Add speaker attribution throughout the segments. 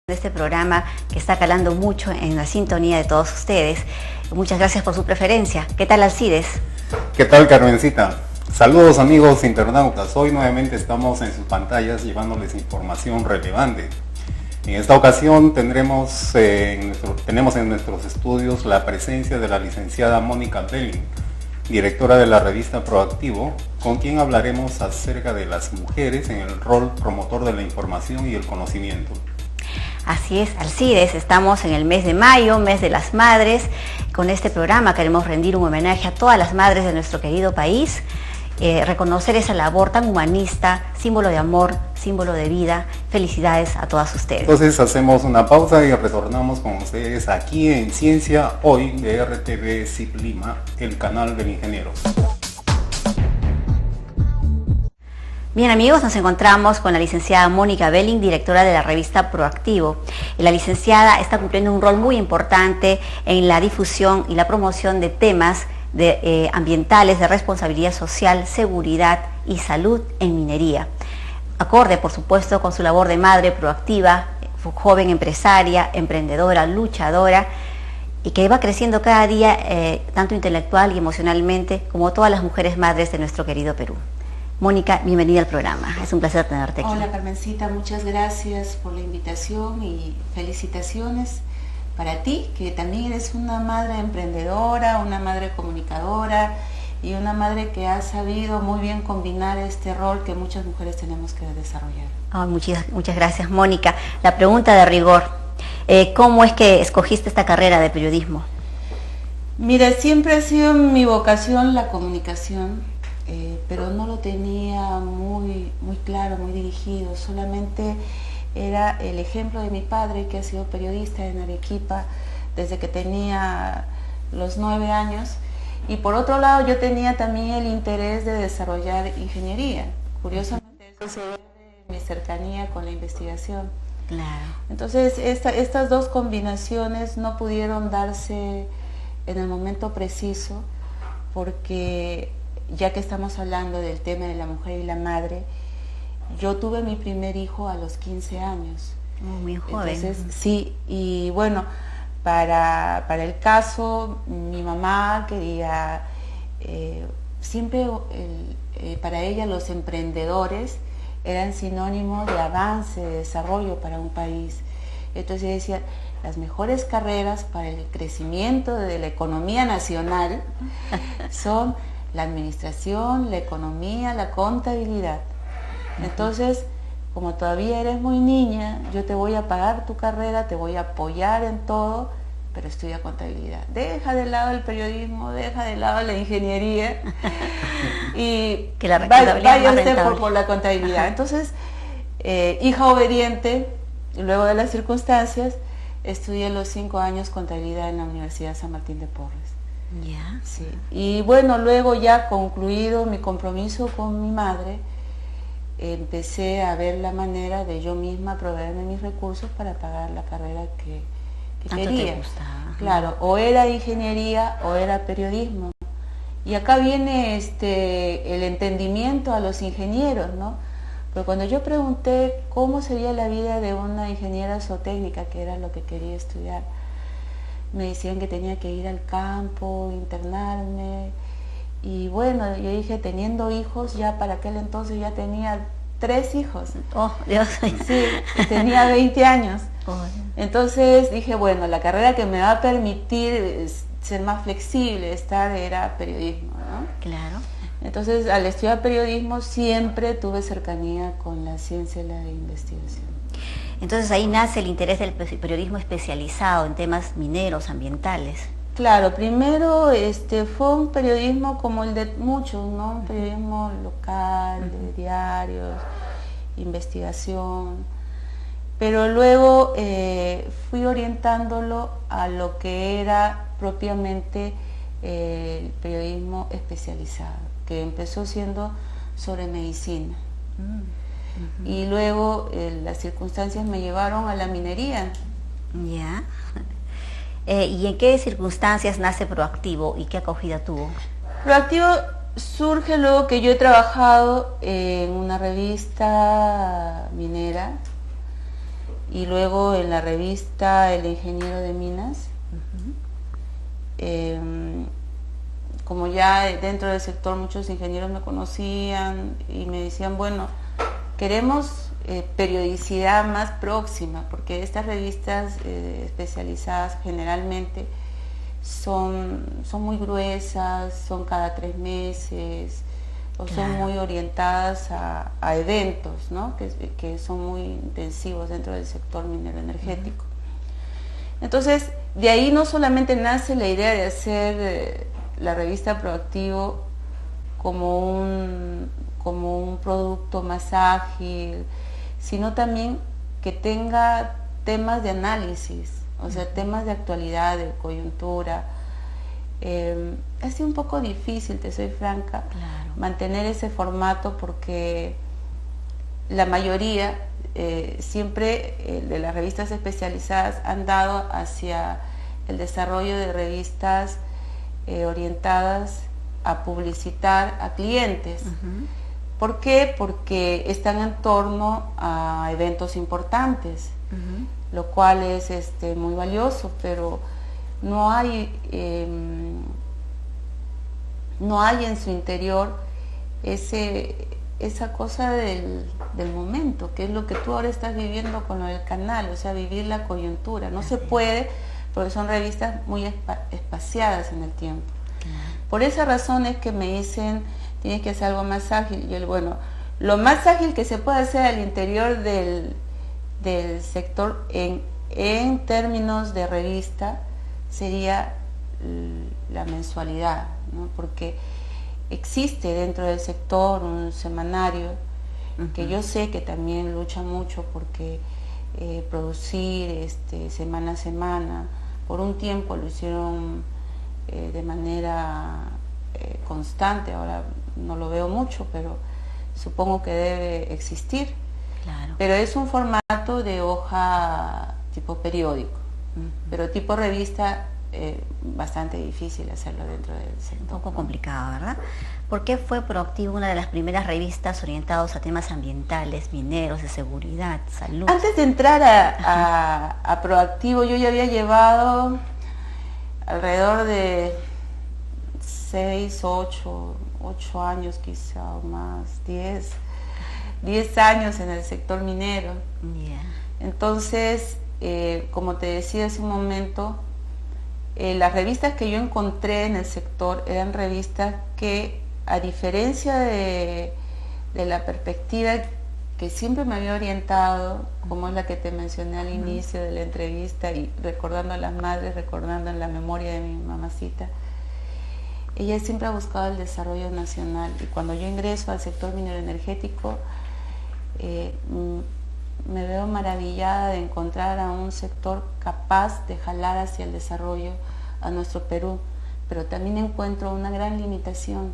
Speaker 1: De este programa que está calando mucho en la sintonía de todos ustedes. Muchas gracias por su preferencia. ¿Qué tal, Alcides?
Speaker 2: ¿Qué tal, Carmencita? Saludos, amigos internautas. Hoy nuevamente estamos en sus pantallas llevándoles información relevante. En esta ocasión tenemos en nuestros estudios la presencia de la licenciada Mónica Belling, directora de la revista Proactivo, con quien hablaremos acerca de las mujeres en el rol promotor de la información y el conocimiento.
Speaker 1: Así es, Alcides, estamos en el mes de mayo, mes de las madres. Con este programa queremos rendir un homenaje a todas las madres de nuestro querido país, reconocer esa labor tan humanista, símbolo de amor, símbolo de vida. Felicidades a todas ustedes.
Speaker 2: Entonces hacemos una pausa y retornamos con ustedes aquí en Ciencia Hoy de RTV CIP Lima, el canal del ingeniero.
Speaker 1: Bien, amigos, nos encontramos con la licenciada Mónica Belling, directora de la revista Proactivo. La licenciada está cumpliendo un rol muy importante en la difusión y la promoción de temas ambientales, de responsabilidad social, seguridad y salud en minería. Acorde, por supuesto, con su labor de madre proactiva, joven empresaria, emprendedora, luchadora, y que va creciendo cada día, tanto intelectual y emocionalmente, como todas las mujeres madres de nuestro querido Perú. Mónica, bienvenida al programa. Es un placer tenerte aquí.
Speaker 3: Hola, Carmencita, muchas gracias por la invitación y felicitaciones para ti, que también eres una madre emprendedora, una madre comunicadora y una madre que ha sabido muy bien combinar este rol que muchas mujeres tenemos que desarrollar.
Speaker 1: Muchas gracias, Mónica. La pregunta de rigor, ¿cómo es que escogiste esta carrera de periodismo?
Speaker 3: Mira, siempre ha sido mi vocación la comunicación. Pero no lo tenía muy claro, muy dirigido, solamente era el ejemplo de mi padre, que ha sido periodista en Arequipa desde que tenía los 9 años, y por otro lado yo tenía también el interés de desarrollar ingeniería. Curiosamente eso se debe de mi cercanía con la investigación.
Speaker 1: Claro.
Speaker 3: Entonces estas dos combinaciones no pudieron darse en el momento preciso, porque ya que estamos hablando del tema de la mujer y la madre, yo tuve mi primer hijo a los 15 años.
Speaker 1: Muy joven.
Speaker 3: Entonces, sí, y bueno, para el caso, mi mamá quería, siempre para ella los emprendedores eran sinónimo de avance, de desarrollo para un país. Entonces ella decía, las mejores carreras para el crecimiento de la economía nacional son la administración, la economía, la contabilidad. Entonces, como todavía eres muy niña, yo te voy a pagar tu carrera, te voy a apoyar en todo, pero estudia contabilidad. Deja de lado el periodismo, deja de lado la ingeniería y
Speaker 1: que la
Speaker 3: vaya usted por la contabilidad. Entonces, hija obediente, luego de las circunstancias, estudié los 5 años contabilidad en la Universidad San Martín de Porres.
Speaker 1: Ya.
Speaker 3: Sí. Y bueno, luego ya concluido mi compromiso con mi madre, empecé a ver la manera de yo misma proveerme mis recursos para pagar la carrera que quería.
Speaker 1: ¿Te gusta?
Speaker 3: Claro, o era ingeniería o era periodismo. Y acá viene el entendimiento a los ingenieros, ¿no? Pero cuando yo pregunté cómo sería la vida de una ingeniera zootécnica, que era lo que quería estudiar, me decían que tenía que ir al campo, internarme, y bueno, yo dije, teniendo hijos, ya para aquel entonces ya tenía 3 hijos.
Speaker 1: Oh, Dios.
Speaker 3: Sí, tenía 20 años.
Speaker 1: Oh.
Speaker 3: Entonces dije, bueno, la carrera que me va a permitir ser más flexible, era periodismo, ¿no?
Speaker 1: Claro.
Speaker 3: Entonces, al estudiar periodismo siempre tuve cercanía con la ciencia y la investigación.
Speaker 1: Entonces ahí nace el interés del periodismo especializado en temas mineros, ambientales.
Speaker 3: Claro, primero fue un periodismo como el de muchos, ¿no? Un periodismo local, de diarios, investigación. Pero luego fui orientándolo a lo que era propiamente el periodismo especializado, que empezó siendo sobre medicina. Y luego las circunstancias me llevaron a la minería.
Speaker 1: Ya. ¿Y en qué circunstancias nace Proactivo y qué acogida tuvo?
Speaker 3: Proactivo surge luego que yo he trabajado en una revista minera y luego en la revista El Ingeniero de Minas. Como ya dentro del sector muchos ingenieros me conocían y me decían, bueno, queremos periodicidad más próxima, porque estas revistas especializadas generalmente son muy gruesas, son cada 3 meses, o son muy orientadas a eventos, ¿no? que son muy intensivos dentro del sector minero energético. Entonces, de ahí no solamente nace la idea de hacer la revista Proactivo como un producto más ágil, sino también que tenga temas de análisis, o sea, temas de actualidad, de coyuntura. Ha sido un poco difícil, te soy franca, mantener ese formato porque la mayoría, siempre de las revistas especializadas han dado hacia el desarrollo de revistas orientadas a publicitar a clientes. ¿Por qué? Porque están en torno a eventos importantes, lo cual es muy valioso, pero no hay en su interior esa cosa del momento, que es lo que tú ahora estás viviendo con lo del canal, o sea, vivir la coyuntura. No se puede, porque son revistas muy espaciadas en el tiempo. Por esa razón es que me dicen, tienes que hacer algo más ágil. Yo, bueno, lo más ágil que se puede hacer al interior del sector en términos de revista sería la mensualidad, ¿no? Porque existe dentro del sector un semanario que yo sé que también lucha mucho porque producir semana a semana, por un tiempo lo hicieron de manera constante, ahora no lo veo mucho, pero supongo que debe existir. Pero es un formato de hoja tipo periódico, pero tipo revista bastante difícil hacerlo dentro del sector.
Speaker 1: Un poco complicado, ¿verdad? ¿Por qué fue Proactivo una de las primeras revistas orientadas a temas ambientales, mineros, de seguridad, salud?
Speaker 3: Antes de entrar a Proactivo, yo ya había llevado alrededor de 6, 8 años quizá, o más, 10 años en el sector minero. Entonces, como te decía hace un momento, las revistas que yo encontré en el sector eran revistas que, a diferencia de la perspectiva que siempre me había orientado, como es la que te mencioné al inicio de la entrevista, y recordando a las madres, recordando en la memoria de mi mamacita, ella siempre ha buscado el desarrollo nacional. Y cuando yo ingreso al sector minero energético, me veo maravillada de encontrar a un sector capaz de jalar hacia el desarrollo a nuestro Perú, pero también encuentro una gran limitación,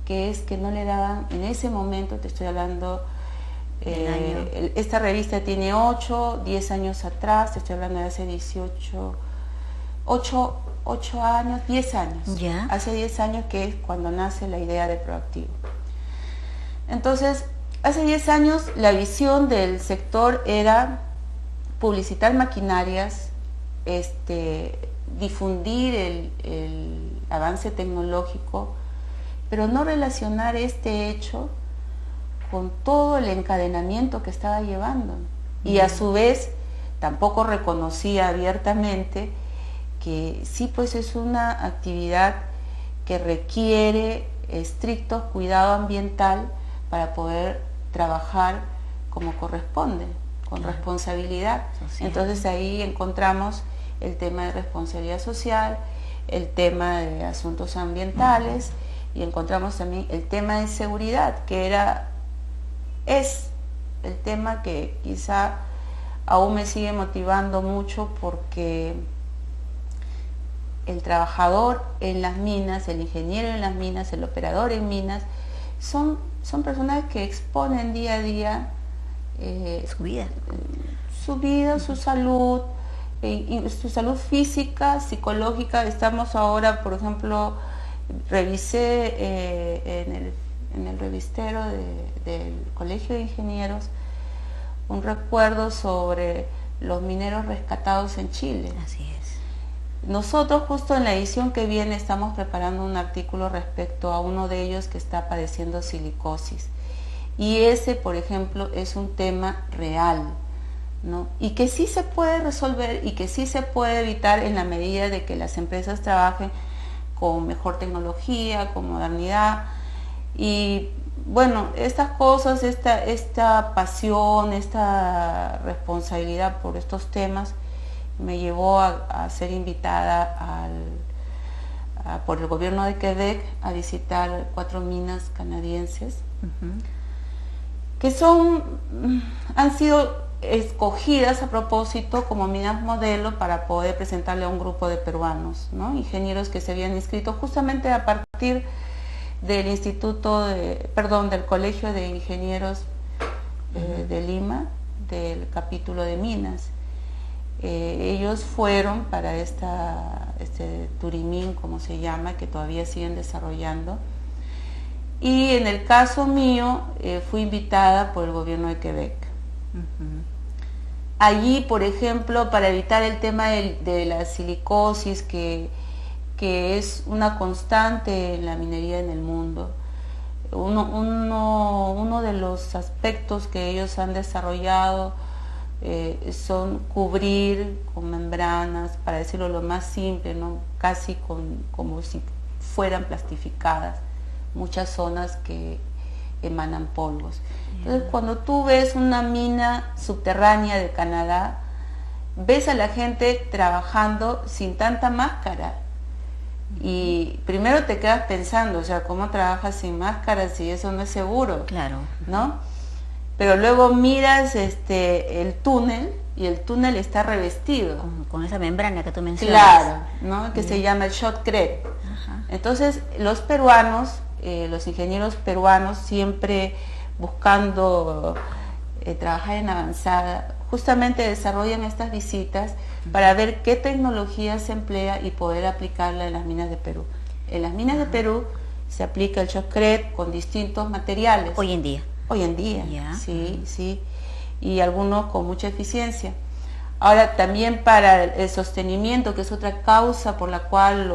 Speaker 3: que es que no le daban, en ese momento, te estoy hablando, esta revista tiene 10 años atrás, te estoy hablando de hace 8 años, 10 años, hace 10 años, que es cuando nace la idea de Proactivo. Entonces, hace 10 años la visión del sector era publicitar maquinarias, difundir el avance tecnológico, pero no relacionar este hecho con todo el encadenamiento que estaba llevando. Y a su vez tampoco reconocía abiertamente que sí, pues es una actividad que requiere estricto cuidado ambiental para poder trabajar como corresponde, con responsabilidad. Entonces ahí encontramos el tema de responsabilidad social, el tema de asuntos ambientales, y encontramos también el tema de seguridad, que es el tema que quizá aún me sigue motivando mucho, porque el trabajador en las minas, el ingeniero en las minas, el operador en minas, son personas que exponen día a día su vida, su salud, su salud física, psicológica. Estamos ahora, por ejemplo, revisé en el revistero del Colegio de Ingenieros un recuerdo sobre los mineros rescatados en Chile.
Speaker 1: Así es.
Speaker 3: Nosotros justo en la edición que viene estamos preparando un artículo respecto a uno de ellos que está padeciendo silicosis. Y ese, por ejemplo, es un tema real, ¿no? Y que sí se puede resolver y que sí se puede evitar en la medida de que las empresas trabajen con mejor tecnología, con modernidad. Y bueno, estas cosas, esta pasión, esta responsabilidad por estos temas me llevó a ser invitada por el gobierno de Quebec a visitar 4 minas canadienses, que han sido escogidas a propósito como minas modelo para poder presentarle a un grupo de peruanos, ¿no? Ingenieros que se habían inscrito justamente a partir del del Colegio de Ingenieros de Lima, del capítulo de minas. Ellos fueron para este Turimín, como se llama, que todavía siguen desarrollando. Y en el caso mío, fui invitada por el gobierno de Quebec. Allí, por ejemplo, para evitar el tema de la silicosis, que es una constante en la minería en el mundo, uno de los aspectos que ellos han desarrollado son cubrir con membranas, para decirlo lo más simple, ¿no? Casi como si fueran plastificadas muchas zonas que emanan polvos. Entonces, cuando tú ves una mina subterránea de Canadá, ves a la gente trabajando sin tanta máscara. Y primero te quedas pensando, o sea, ¿cómo trabajas sin máscara si eso no es seguro?
Speaker 1: Claro.
Speaker 3: ¿No? Pero luego miras el túnel y el túnel está revestido.
Speaker 1: Con esa membrana que tú mencionas.
Speaker 3: Claro, ¿no? Que se llama el shotcrete. Entonces, los peruanos, los ingenieros peruanos, siempre buscando trabajar en avanzada, justamente desarrollan estas visitas para ver qué tecnología se emplea y poder aplicarla en las minas de Perú. En las minas de Perú se aplica el shotcrete con distintos materiales.
Speaker 1: Hoy en día.
Speaker 3: Hoy en día,
Speaker 1: Ya.
Speaker 3: sí, y algunos con mucha eficiencia. Ahora, también para el sostenimiento, que es otra causa por la cual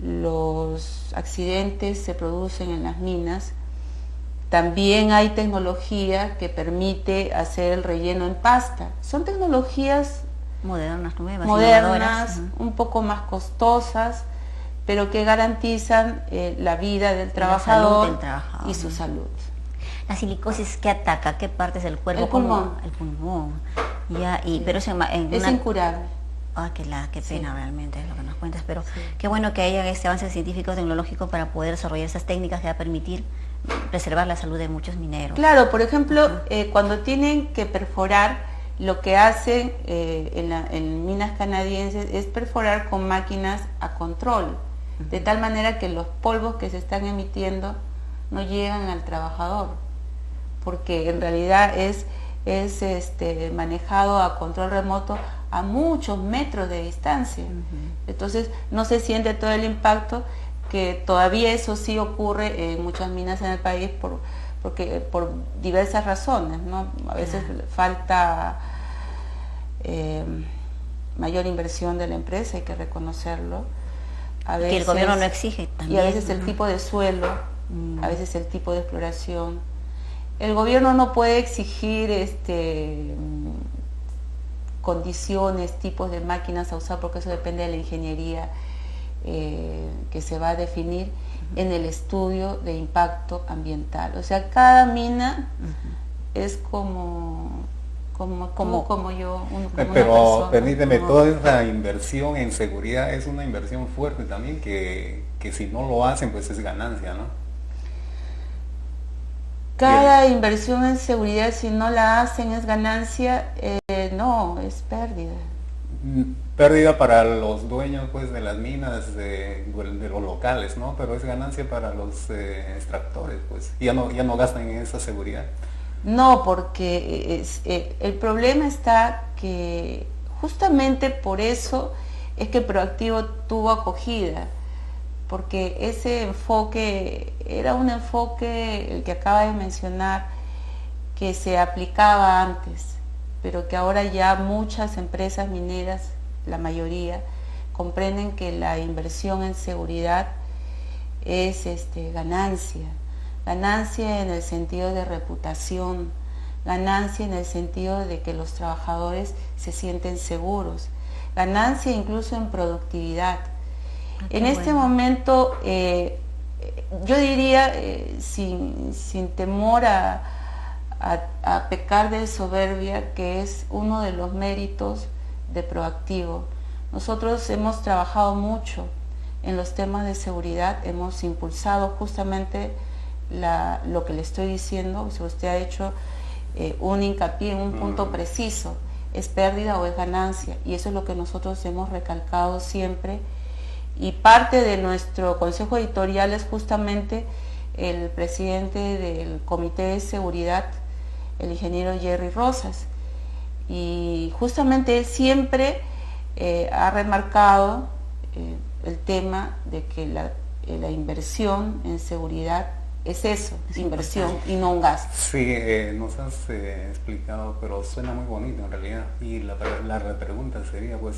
Speaker 3: los accidentes se producen en las minas, también hay tecnología que permite hacer el relleno en pasta. Son tecnologías
Speaker 1: Modernas, nuevas,
Speaker 3: modernas,
Speaker 1: innovadoras.
Speaker 3: un poco más costosas, pero que garantizan la vida del
Speaker 1: La salud
Speaker 3: trabajador
Speaker 1: del trabajador.
Speaker 3: y su salud.
Speaker 1: La silicosis, ¿qué ataca? ¿Qué partes del cuerpo?
Speaker 3: El pulmón.
Speaker 1: El pulmón. Ya, pero
Speaker 3: Es incurable.
Speaker 1: Qué pena
Speaker 3: Sí.
Speaker 1: realmente es lo que nos cuentas, pero qué bueno que haya este avance científico tecnológico para poder desarrollar esas técnicas que va a permitir preservar la salud de muchos mineros.
Speaker 3: Claro, por ejemplo, cuando tienen que perforar, lo que hacen en minas canadienses es perforar con máquinas a control, de tal manera que los polvos que se están emitiendo no llegan al trabajador, porque en realidad es manejado a control remoto a muchos metros de distancia. Entonces no se siente todo el impacto, que todavía eso sí ocurre en muchas minas en el país por diversas razones, ¿no? A veces falta mayor inversión de la empresa, hay que reconocerlo. A veces,
Speaker 1: que el gobierno no exige también.
Speaker 3: Y a veces el tipo de suelo, a veces el tipo de exploración. El gobierno no puede exigir condiciones, tipos de máquinas a usar, porque eso depende de la ingeniería que se va a definir en el estudio de impacto ambiental. O sea, cada mina es como yo, como
Speaker 2: Pero
Speaker 3: una persona,
Speaker 2: permíteme,
Speaker 3: como-
Speaker 2: toda esa inversión en seguridad es una inversión fuerte también, que si no lo hacen pues es ganancia, ¿no?
Speaker 3: Cada inversión en seguridad, si no la hacen, es ganancia, no, es pérdida.
Speaker 2: Pérdida para los dueños pues de las minas, de los locales, ¿no? Pero es ganancia para los extractores, pues ya no gastan en esa seguridad.
Speaker 3: No, porque el problema está que justamente por eso es que Proactivo tuvo acogida, porque ese enfoque era un enfoque, el que acaba de mencionar, que se aplicaba antes, pero que ahora ya muchas empresas mineras, la mayoría, comprenden que la inversión en seguridad es ganancia. Ganancia en el sentido de reputación, ganancia en el sentido de que los trabajadores se sienten seguros, ganancia incluso en productividad. En este momento, yo diría, sin temor a pecar de soberbia, que es uno de los méritos de Proactivo. Nosotros hemos trabajado mucho en los temas de seguridad, hemos impulsado justamente lo que le estoy diciendo. Si usted ha hecho un hincapié en un punto preciso, es pérdida o es ganancia, y eso es lo que nosotros hemos recalcado siempre, y parte de nuestro consejo editorial es justamente el presidente del Comité de Seguridad, el ingeniero Jerry Rosas, y justamente él siempre ha remarcado el tema de que la inversión en seguridad es eso, es inversión y no un gasto.
Speaker 2: Sí, nos has explicado, pero suena muy bonito en realidad. Y la pregunta sería, pues,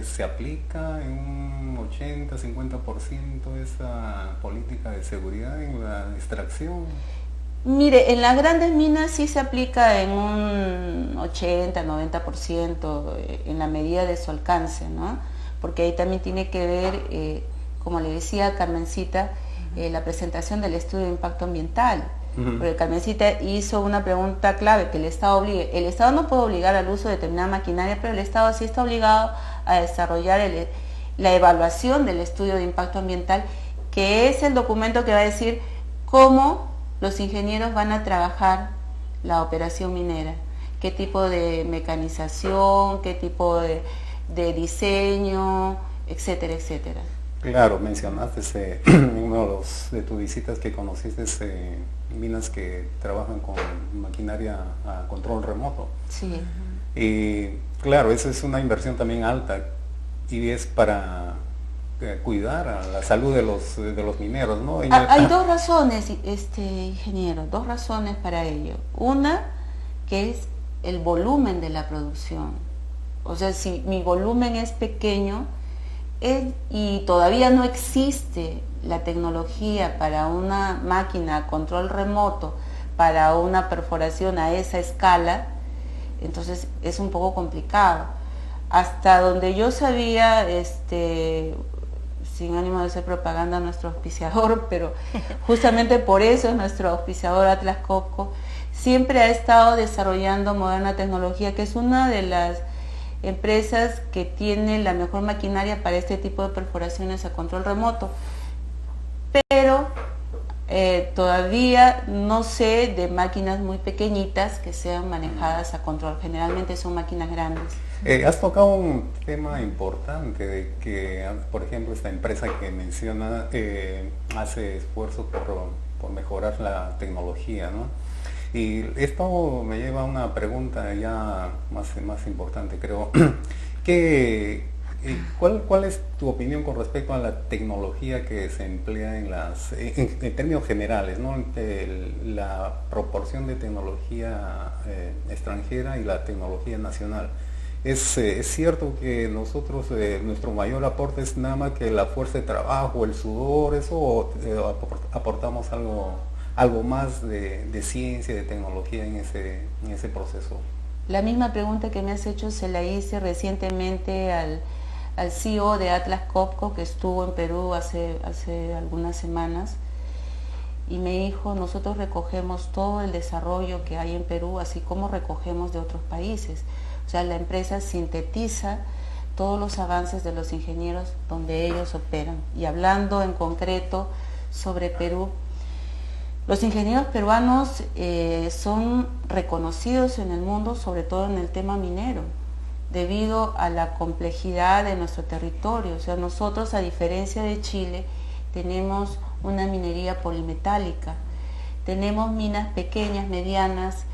Speaker 2: ¿se aplica en un 80-50% esa política de seguridad en la extracción?
Speaker 3: Mire, en las grandes minas sí se aplica en un 80-90% en la medida de su alcance, ¿no? Porque ahí también tiene que ver, como le decía Carmencita, la presentación del estudio de impacto ambiental. Porque Carmencita hizo una pregunta clave, que el Estado obligue. El Estado no puede obligar al uso de determinada maquinaria, pero el Estado sí está obligado a desarrollar la evaluación del estudio de impacto ambiental, que es el documento que va a decir cómo los ingenieros van a trabajar la operación minera, qué tipo de mecanización, qué tipo de diseño, etcétera, etcétera.
Speaker 2: Claro, mencionaste en uno de tus visitas que conociste minas que trabajan con maquinaria a control remoto.
Speaker 3: Sí.
Speaker 2: Y claro, esa es una inversión también alta y es para cuidar a la salud de los mineros, ¿no?
Speaker 3: Hay dos razones, ingeniero, dos razones para ello. Una, que es el volumen de la producción. O sea, si mi volumen es pequeño y todavía no existe la tecnología para una máquina a control remoto, para una perforación a esa escala, entonces es un poco complicado. Hasta donde yo sabía, sin ánimo de hacer propaganda a nuestro auspiciador, pero justamente por eso es nuestro auspiciador Atlas Copco, siempre ha estado desarrollando moderna tecnología, que es una de las empresas que tiene la mejor maquinaria para este tipo de perforaciones a control remoto. Pero todavía no sé de máquinas muy pequeñitas que sean manejadas a control, generalmente son máquinas grandes.
Speaker 2: Has tocado un tema importante de que, por ejemplo, esta empresa que menciona hace esfuerzos por mejorar la tecnología, ¿no? Y esto me lleva a una pregunta ya más importante, creo. ¿Cuál es tu opinión con respecto a la tecnología que se emplea en términos generales, ¿no? La proporción de tecnología extranjera y la tecnología nacional? ¿Es cierto que nosotros, nuestro mayor aporte es nada más que la fuerza de trabajo, el sudor, eso, o aportamos algo más de ciencia, de tecnología en ese proceso?
Speaker 3: La misma pregunta que me has hecho se la hice recientemente al CEO de Atlas Copco, que estuvo en Perú hace algunas semanas, y me dijo, nosotros recogemos todo el desarrollo que hay en Perú, así como recogemos de otros países. O sea, la empresa sintetiza todos los avances de los ingenieros donde ellos operan. Y hablando en concreto sobre Perú, los ingenieros peruanos son reconocidos en el mundo, sobre todo en el tema minero, debido a la complejidad de nuestro territorio. O sea, nosotros, a diferencia de Chile, tenemos una minería polimetálica. Tenemos minas pequeñas, medianas,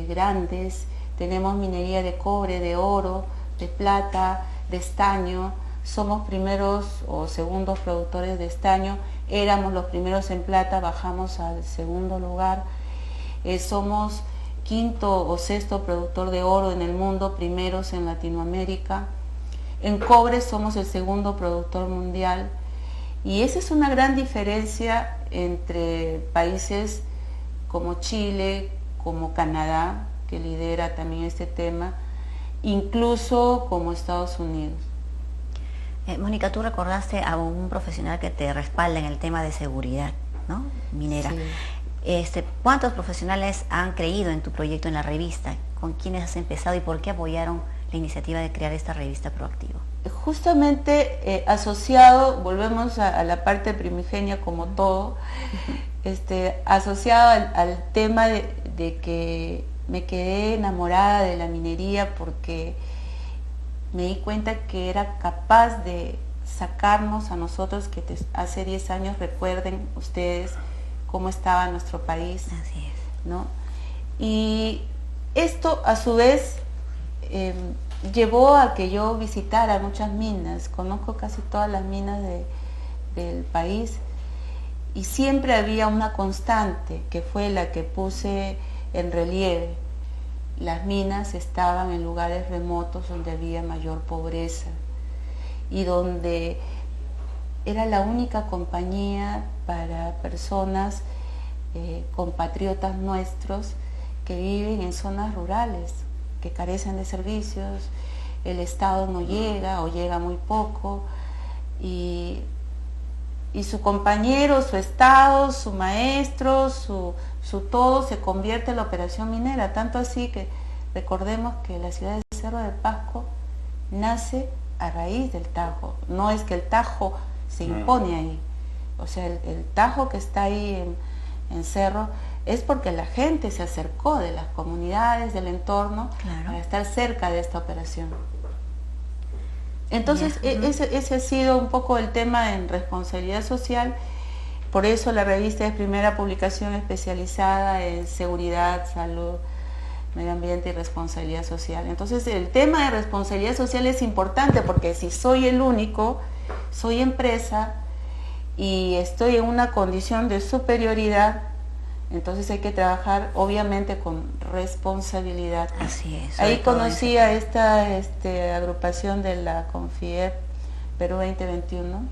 Speaker 3: grandes. Tenemos minería de cobre, de oro, de plata, de estaño. Somos primeros o segundos productores de estaño. Éramos los primeros en plata, bajamos al segundo lugar. Somos quinto o sexto productor de oro en el mundo, primeros en Latinoamérica. En cobre somos el segundo productor mundial. Y esa es una gran diferencia entre países como Chile, como Canadá, que lidera también este tema, incluso como Estados Unidos.
Speaker 1: Mónica, tú recordaste a un profesional que te respalda en el tema de seguridad, ¿no?, minera. Sí. ¿Cuántos profesionales han creído en tu proyecto en la revista? ¿Con quiénes has empezado y por qué apoyaron la iniciativa de crear esta revista Proactivo?
Speaker 3: Justamente asociado, volvemos a la parte primigenia como todo, asociado al tema de que me quedé enamorada de la minería porque me di cuenta que era capaz de sacarnos a nosotros, que hace 10 años, recuerden ustedes cómo estaba nuestro país.
Speaker 1: Así es.
Speaker 3: ¿No? Y esto a su vez llevó a que yo visitara muchas minas. Conozco casi todas las minas del país y siempre había una constante que fue la que puse en relieve. Las minas estaban en lugares remotos donde había mayor pobreza y donde era la única compañía para personas, compatriotas nuestros que viven en zonas rurales, que carecen de servicios, el Estado no llega o llega muy poco y su compañero, su Estado, su maestro, su todo se convierte en la operación minera, tanto así que recordemos que la ciudad de Cerro de Pasco nace a raíz del Tajo, no es que el Tajo se impone ahí, o sea, el Tajo que está ahí en Cerro es porque la gente se acercó de las comunidades, del entorno, claro, para estar cerca de esta operación. Entonces, ese ha sido un poco el tema en responsabilidad social. Por eso la revista es primera publicación especializada en seguridad, salud, medio ambiente y responsabilidad social. Entonces el tema de responsabilidad social es importante porque si soy el único, soy empresa y estoy en una condición de superioridad, entonces hay que trabajar obviamente con responsabilidad.
Speaker 1: Así es.
Speaker 3: Ahí conocí a esta agrupación de la CONFIEP Perú 2021.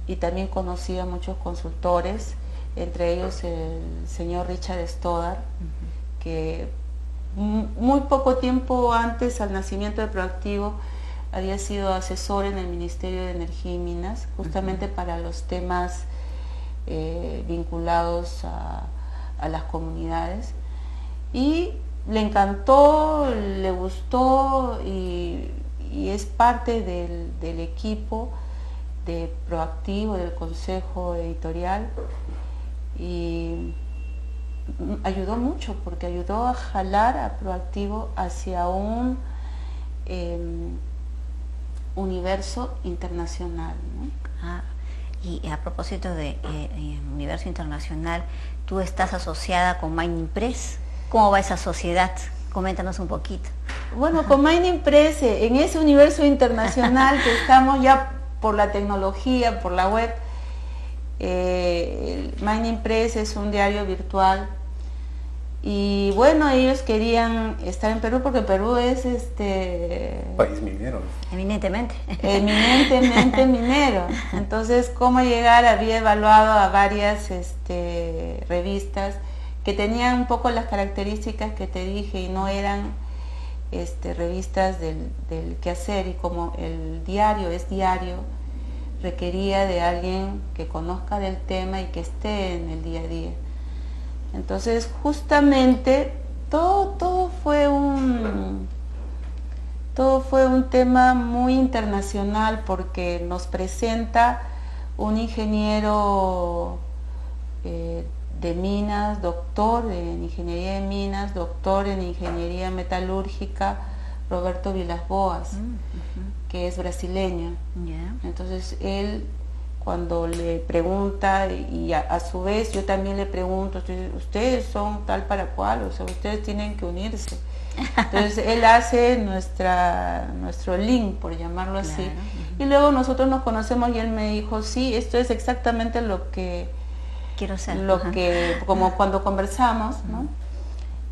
Speaker 3: Y también conocí a muchos consultores, entre ellos el señor Richard Stoddard, que muy poco tiempo antes al nacimiento de Proactivo había sido asesor en el Ministerio de Energía y Minas, justamente para los temas vinculados a las comunidades. Y le encantó, le gustó y es parte del equipo de Proactivo, del consejo editorial, y ayudó mucho porque ayudó a jalar a Proactivo hacia un universo internacional, ¿no?
Speaker 1: Y a propósito de universo internacional, tú estás asociada con Mining Press. ¿Cómo va esa sociedad? Coméntanos un poquito.
Speaker 3: Bueno, con Mining Press, en ese universo internacional que estamos ya por la tecnología, por la web, Mining Press es un diario virtual y bueno, ellos querían estar en Perú porque Perú es
Speaker 2: país minero.
Speaker 1: Eminentemente.
Speaker 3: Eminentemente minero. Entonces, ¿cómo llegar? Había evaluado a varias revistas que tenían un poco las características que te dije y no eran revistas del quehacer, y como el diario es diario, requería de alguien que conozca del tema y que esté en el día a día. Entonces justamente todo fue un tema muy internacional porque nos presenta un ingeniero de minas, doctor en ingeniería de minas, doctor en ingeniería metalúrgica, Roberto Vilas Boas, que es brasileño. Entonces él, cuando le pregunta, y a su vez yo también le pregunto, ustedes son tal para cual, o sea, ustedes tienen que unirse. Entonces él hace nuestro link, por llamarlo así, y luego nosotros nos conocemos y él me dijo, sí, esto es exactamente lo que quiero ser, como cuando conversamos, ¿no?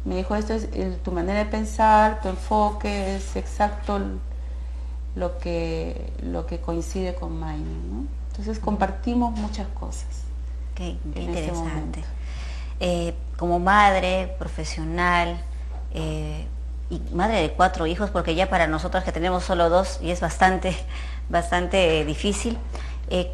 Speaker 3: Me dijo, esto es tu manera de pensar, tu enfoque, es exacto lo que coincide con Mayna, ¿no? Entonces compartimos muchas cosas.
Speaker 1: Qué interesante. Como madre, profesional, y madre de 4 hijos, porque ya para nosotras que tenemos solo 2 y es bastante difícil,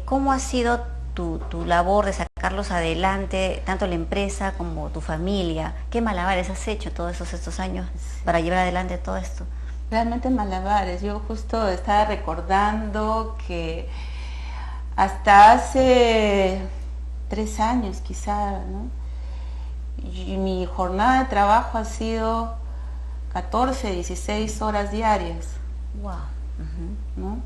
Speaker 1: ¿cómo ha sido tu labor de sacarlos adelante, tanto la empresa como tu familia? ¿Qué malabares has hecho todos estos años para llevar adelante todo esto?
Speaker 3: Realmente malabares. Yo justo estaba recordando que hasta hace 3 años quizá, ¿no? Y mi jornada de trabajo ha sido 14, 16 horas diarias.
Speaker 1: Wow.
Speaker 3: ¿No?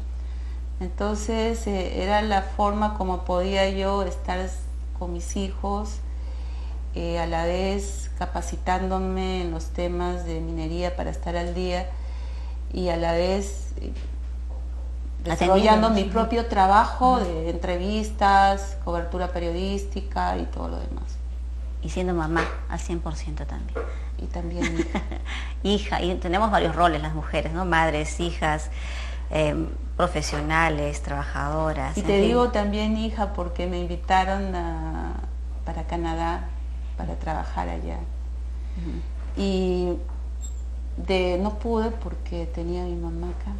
Speaker 3: Entonces era la forma como podía yo estar con mis hijos, a la vez capacitándome en los temas de minería para estar al día y a la vez desarrollando mi propio trabajo de entrevistas, cobertura periodística y todo lo demás.
Speaker 1: Y siendo mamá al 100% también.
Speaker 3: Y también hija.
Speaker 1: Hija, y tenemos varios roles las mujeres, ¿no? Madres, hijas, profesionales, trabajadoras.
Speaker 3: Y te digo también hija porque me invitaron para Canadá, para trabajar allá. Y no pude porque tenía a mi mamá acá.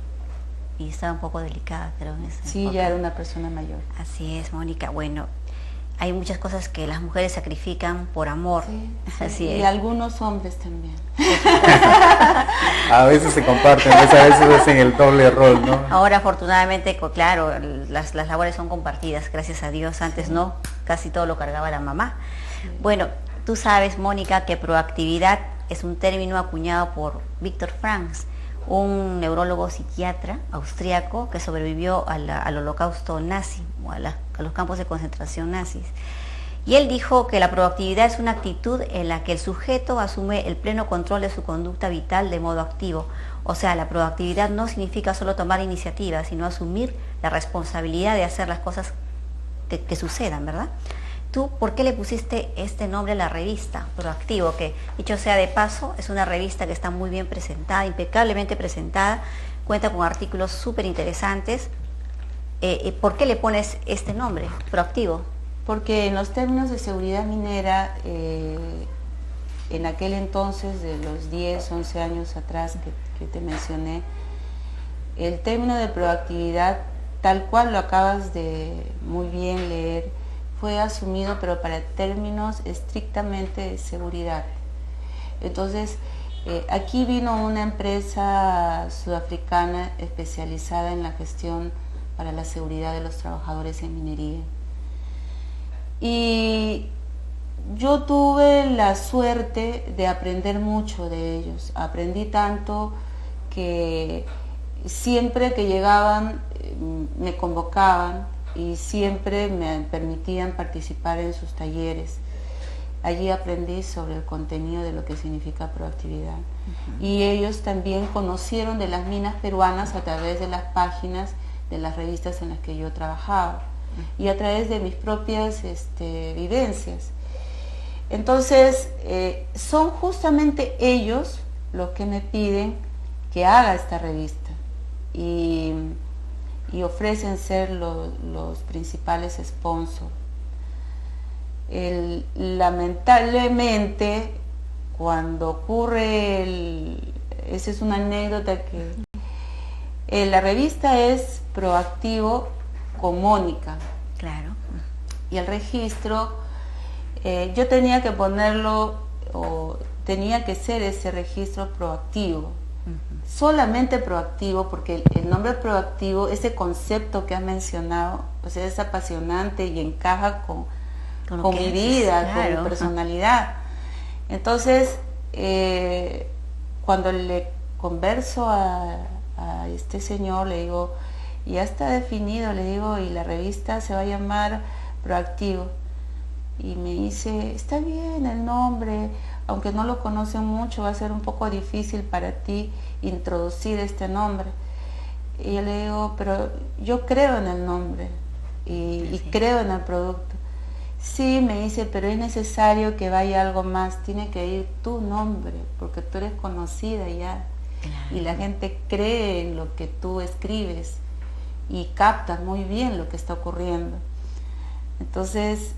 Speaker 1: Y estaba un poco delicada, creo.
Speaker 3: Sí, ya era una persona mayor.
Speaker 1: Así es, Mónica. Bueno, hay muchas cosas que las mujeres sacrifican por amor.
Speaker 3: Sí,
Speaker 1: así
Speaker 3: y
Speaker 1: es.
Speaker 3: algunos hombres también.
Speaker 2: A veces se comparten, a veces hacen el doble rol, ¿no?
Speaker 1: Ahora afortunadamente, claro, las labores son compartidas, gracias a Dios. Antes no, casi todo lo cargaba la mamá. Sí. Bueno, tú sabes, Mónica, que proactividad es un término acuñado por Viktor Frankl, un neurólogo psiquiatra austriaco que sobrevivió al holocausto nazi o a los campos de concentración nazis. Y él dijo que la proactividad es una actitud en la que el sujeto asume el pleno control de su conducta vital de modo activo. O sea, la proactividad no significa solo tomar iniciativa, sino asumir la responsabilidad de hacer las cosas que sucedan, ¿verdad? ¿Tú por qué le pusiste este nombre a la revista, Proactivo? Que, dicho sea de paso, es una revista que está muy bien presentada, impecablemente presentada, cuenta con artículos súper interesantes. ¿Por qué le pones este nombre, Proactivo?
Speaker 3: Porque en los términos de seguridad minera, en aquel entonces, de los 10, 11 años atrás que te mencioné, el término de proactividad, tal cual lo acabas de muy bien leer, fue asumido pero para términos estrictamente de seguridad. Entonces, aquí vino una empresa sudafricana especializada en la gestión para la seguridad de los trabajadores en minería. Y yo tuve la suerte de aprender mucho de ellos. Aprendí tanto que siempre que llegaban me convocaban y siempre me permitían participar en sus talleres. Allí aprendí sobre el contenido de lo que significa proactividad. Y ellos también conocieron de las minas peruanas a través de las páginas de las revistas en las que yo trabajaba y a través de mis propias vivencias. Entonces, son justamente ellos los que me piden que haga esta revista y ofrecen ser los principales sponsors. Lamentablemente, cuando ocurre esa es una anécdota que la revista es Proactivo con Mónica.
Speaker 1: Claro.
Speaker 3: Y el registro, yo tenía que ponerlo, o tenía que ser ese registro proactivo. Solamente proactivo, porque el nombre proactivo, ese concepto que has mencionado, pues es apasionante y encaja con mi vida, claro, con mi personalidad. Entonces, cuando le converso a este señor, le digo, ya está definido, le digo, y la revista se va a llamar Proactivo. Y me dice, está bien el nombre, aunque no lo conocen mucho, va a ser un poco difícil para ti introducir este nombre. Y yo le digo, pero yo creo en el nombre y creo en el producto. Sí, me dice, pero es necesario que vaya algo más, tiene que ir tu nombre, porque tú eres conocida ya. Claro. Y la gente cree en lo que tú escribes y captas muy bien lo que está ocurriendo. Entonces,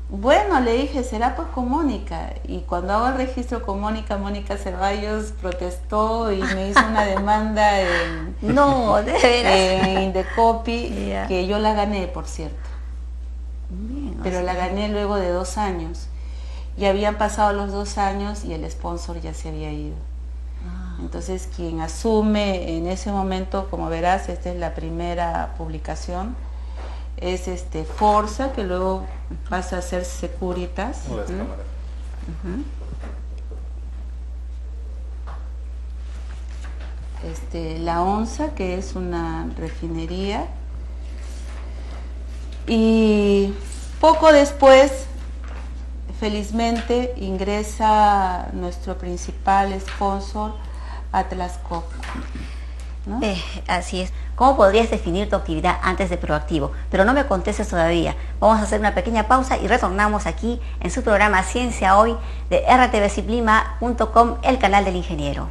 Speaker 3: bueno, le dije, será pues con Mónica. Y cuando hago el registro con Mónica, Mónica Ceballos protestó y me hizo una demanda en,
Speaker 1: no, de veras,
Speaker 3: en Indecopi, yeah, que yo la gané, por cierto. Bien, pero la gané luego de 2 años. Y habían pasado los 2 años y el sponsor ya se había ido. Entonces quien asume en ese momento, como verás, esta es la primera publicación, es Forza, que luego pasa a ser Securitas. La Onza, que es una refinería. Y poco después, felizmente, ingresa nuestro principal sponsor, Atlas Copco, ¿no?
Speaker 1: Así es. ¿Cómo podrías definir tu actividad antes de Proactivo? Pero no me contestes todavía. Vamos a hacer una pequeña pausa y retornamos aquí en su programa Ciencia Hoy de rtvciplima.com, el canal del ingeniero.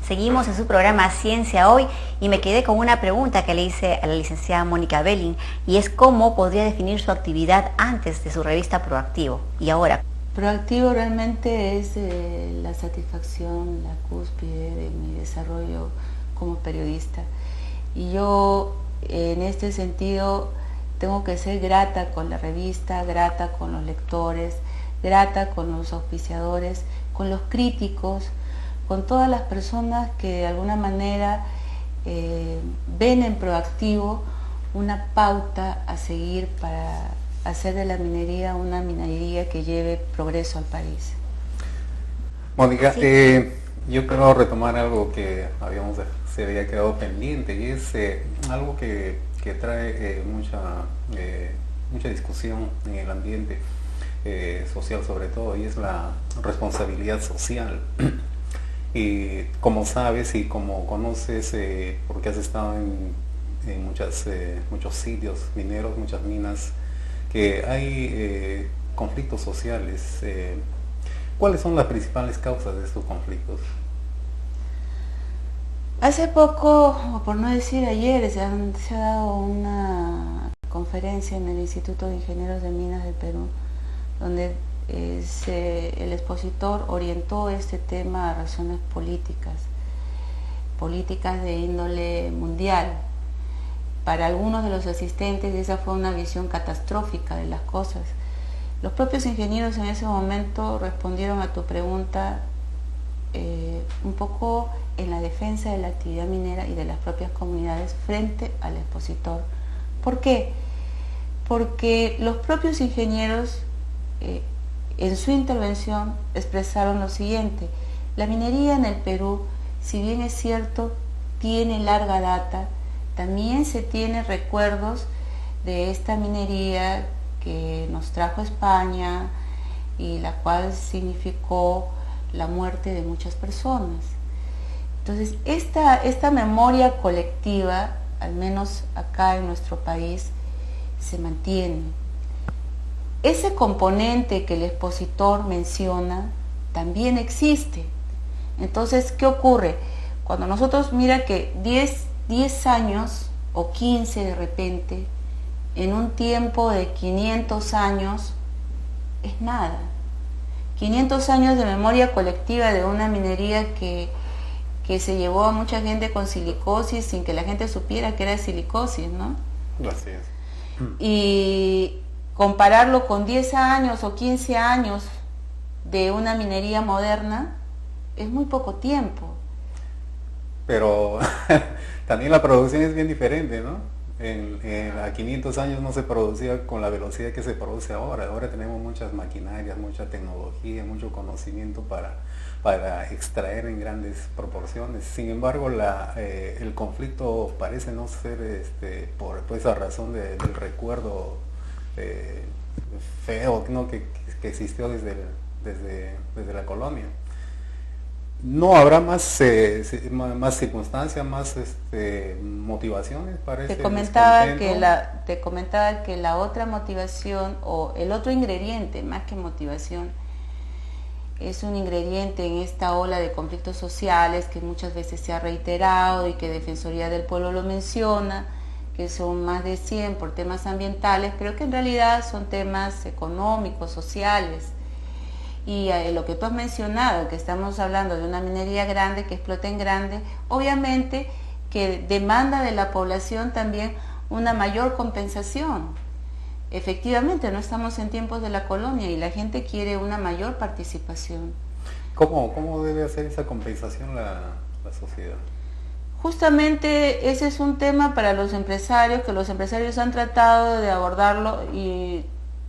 Speaker 1: Seguimos en su programa Ciencia Hoy y me quedé con una pregunta que le hice a la licenciada Mónica Belling, y es cómo podría definir su actividad antes de su revista Proactivo y ahora.
Speaker 3: Proactivo realmente es la satisfacción, la cúspide de mi desarrollo como periodista. Y yo en este sentido tengo que ser grata con la revista, grata con los lectores, grata con los auspiciadores, con los críticos, con todas las personas que de alguna manera ven en Proactivo una pauta a seguir para hacer de la minería una minería que lleve progreso al país.
Speaker 2: Mónica, sí. Yo quiero retomar algo que se había quedado pendiente, y es algo que trae mucha discusión en el ambiente social sobre todo, y es la responsabilidad social. Y como sabes y como conoces, porque has estado en muchos sitios mineros, muchas minas, que hay conflictos sociales. ¿Cuáles son las principales causas de estos conflictos?
Speaker 3: Hace poco, o por no decir ayer, se ha dado una conferencia en el Instituto de Ingenieros de Minas del Perú, donde el expositor orientó este tema a razones políticas de índole mundial. Para algunos de los asistentes esa fue una visión catastrófica de las cosas. Los propios ingenieros en ese momento respondieron a tu pregunta un poco en la defensa de la actividad minera y de las propias comunidades frente al expositor. ¿Por qué? Porque los propios ingenieros en su intervención expresaron lo siguiente: la minería en el Perú, si bien es cierto, tiene larga data, también se tiene recuerdos de esta minería que nos trajo España y la cual significó la muerte de muchas personas. Entonces, esta memoria colectiva, al menos acá en nuestro país, se mantiene. Ese componente que el expositor menciona también existe. Entonces, ¿qué ocurre? Cuando nosotros mira que 10 años o 15 de repente, en un tiempo de 500 años, es nada. 500 años de memoria colectiva de una minería que se llevó a mucha gente con silicosis sin que la gente supiera que era silicosis, ¿no?
Speaker 2: Así es.
Speaker 3: Y compararlo con 10 años o 15 años de una minería moderna es muy poco tiempo.
Speaker 2: Pero también la producción es bien diferente, ¿no? A 500 años no se producía con la velocidad que se produce ahora. Ahora tenemos muchas maquinarias, mucha tecnología, mucho conocimiento para extraer en grandes proporciones. Sin embargo, el conflicto parece no ser por esa razón del recuerdo feo, ¿no? que existió desde la colonia. ¿No habrá más circunstancias, más motivaciones para ese
Speaker 3: Te comentaba que
Speaker 2: descontento?
Speaker 3: la otra motivación o el otro ingrediente, más que motivación, es un ingrediente en esta ola de conflictos sociales que muchas veces se ha reiterado y que Defensoría del Pueblo lo menciona, que son más de 100 por temas ambientales, pero que en realidad son temas económicos, sociales. Y lo que tú has mencionado, que estamos hablando de una minería grande, que explota en grande, obviamente que demanda de la población también una mayor compensación. Efectivamente, no estamos en tiempos de la colonia y la gente quiere una mayor participación.
Speaker 2: ¿Cómo debe hacer esa compensación la sociedad?
Speaker 3: Justamente ese es un tema para los empresarios, que los empresarios han tratado de abordarlo y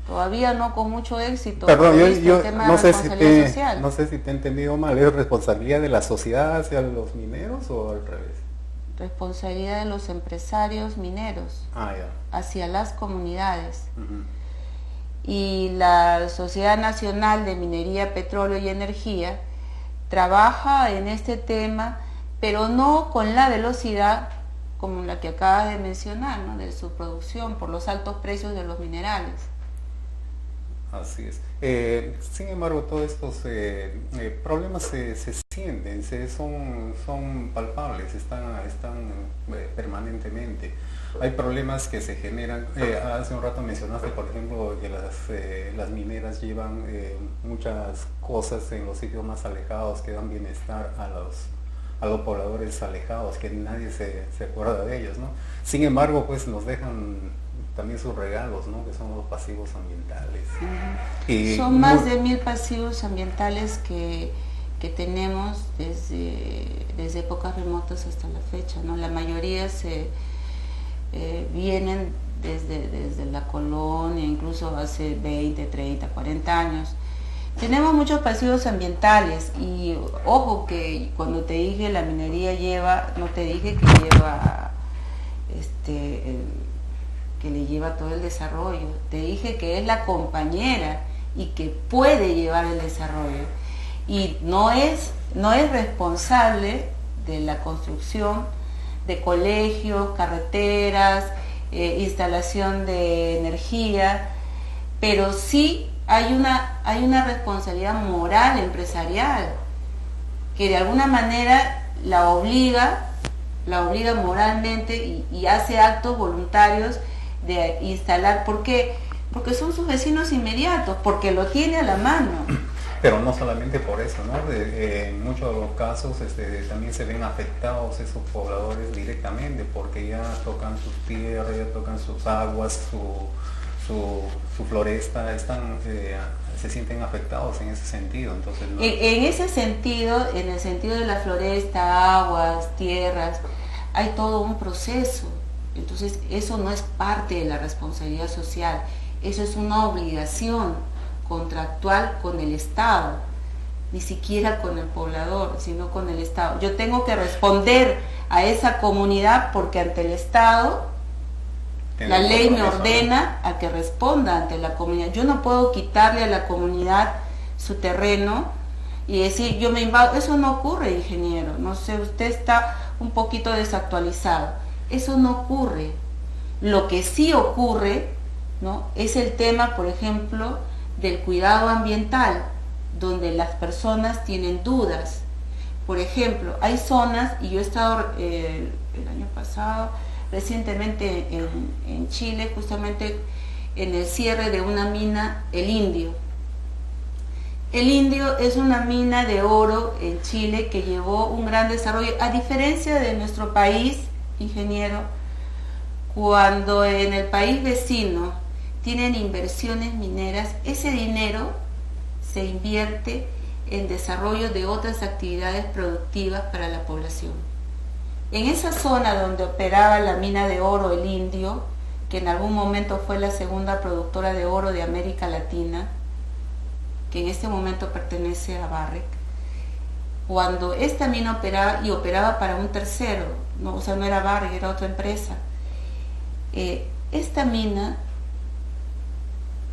Speaker 3: todavía no con mucho éxito.
Speaker 2: Perdón, yo
Speaker 3: no sé si
Speaker 2: te he entendido mal. ¿Es responsabilidad de la sociedad hacia los mineros o al revés?
Speaker 3: Responsabilidad de los empresarios mineros hacia las comunidades. Y la Sociedad Nacional de Minería, Petróleo y Energía trabaja en este tema, pero no con la velocidad como la que acabas de mencionar, ¿no?, de su producción por los altos precios de los minerales.
Speaker 2: Así es. Sin embargo, todos estos problemas se sienten, son palpables, están permanentemente. Hay problemas que se generan. Hace un rato mencionaste, por ejemplo, que las mineras llevan muchas cosas en los sitios más alejados que dan bienestar a los pobladores alejados, que nadie se acuerda de ellos, ¿no? Sin embargo, pues nos dejan también sus regalos, ¿no?, que son los pasivos ambientales. Y
Speaker 3: son más de 1000 pasivos ambientales que tenemos desde épocas remotas hasta la fecha, ¿no? La mayoría vienen desde la colonia, incluso hace 20, 30, 40 años. Tenemos muchos pasivos ambientales y ojo que cuando te dije la minería lleva, no te dije que lleva que le lleva todo el desarrollo, te dije que es la compañera y que puede llevar el desarrollo y no es responsable de la construcción de colegios, carreteras, instalación de energía, pero sí hay una responsabilidad moral empresarial que de alguna manera la obliga moralmente y hace actos voluntarios de instalar. ¿Por qué? Porque son sus vecinos inmediatos, porque lo tiene a la mano.
Speaker 2: Pero no solamente por eso, ¿no? En muchos casos también se ven afectados esos pobladores directamente, porque ya tocan sus tierras, ya tocan sus aguas, su floresta, se sienten afectados en ese sentido. Entonces, ¿no?
Speaker 3: En ese sentido, en el sentido de la floresta, aguas, tierras, hay todo un proceso. Entonces eso no es parte de la responsabilidad social, eso es una obligación contractual con el Estado, ni siquiera con el poblador, sino con el Estado. Yo tengo que responder a esa comunidad porque ante el Estado la ley me ordena a que responda ante la comunidad. Yo no puedo quitarle a la comunidad su terreno y decir yo me invado. Eso no ocurre, ingeniero. No sé, usted está un poquito desactualizado. Eso no ocurre. Lo que sí ocurre, ¿no?, es el tema, por ejemplo, del cuidado ambiental, donde las personas tienen dudas. Por ejemplo, hay zonas, y yo he estado el año pasado, recientemente en Chile, justamente en el cierre de una mina, El Indio. El Indio es una mina de oro en Chile que llevó un gran desarrollo, a diferencia de nuestro país, ingeniero, cuando en el país vecino tienen inversiones mineras, ese dinero se invierte en desarrollo de otras actividades productivas para la población. En esa zona donde operaba la mina de oro El Indio, que en algún momento fue la segunda productora de oro de América Latina, que en este momento pertenece a Barrick, cuando esta mina operaba para un tercero, no, o sea, no era Barrick, era otra empresa, esta mina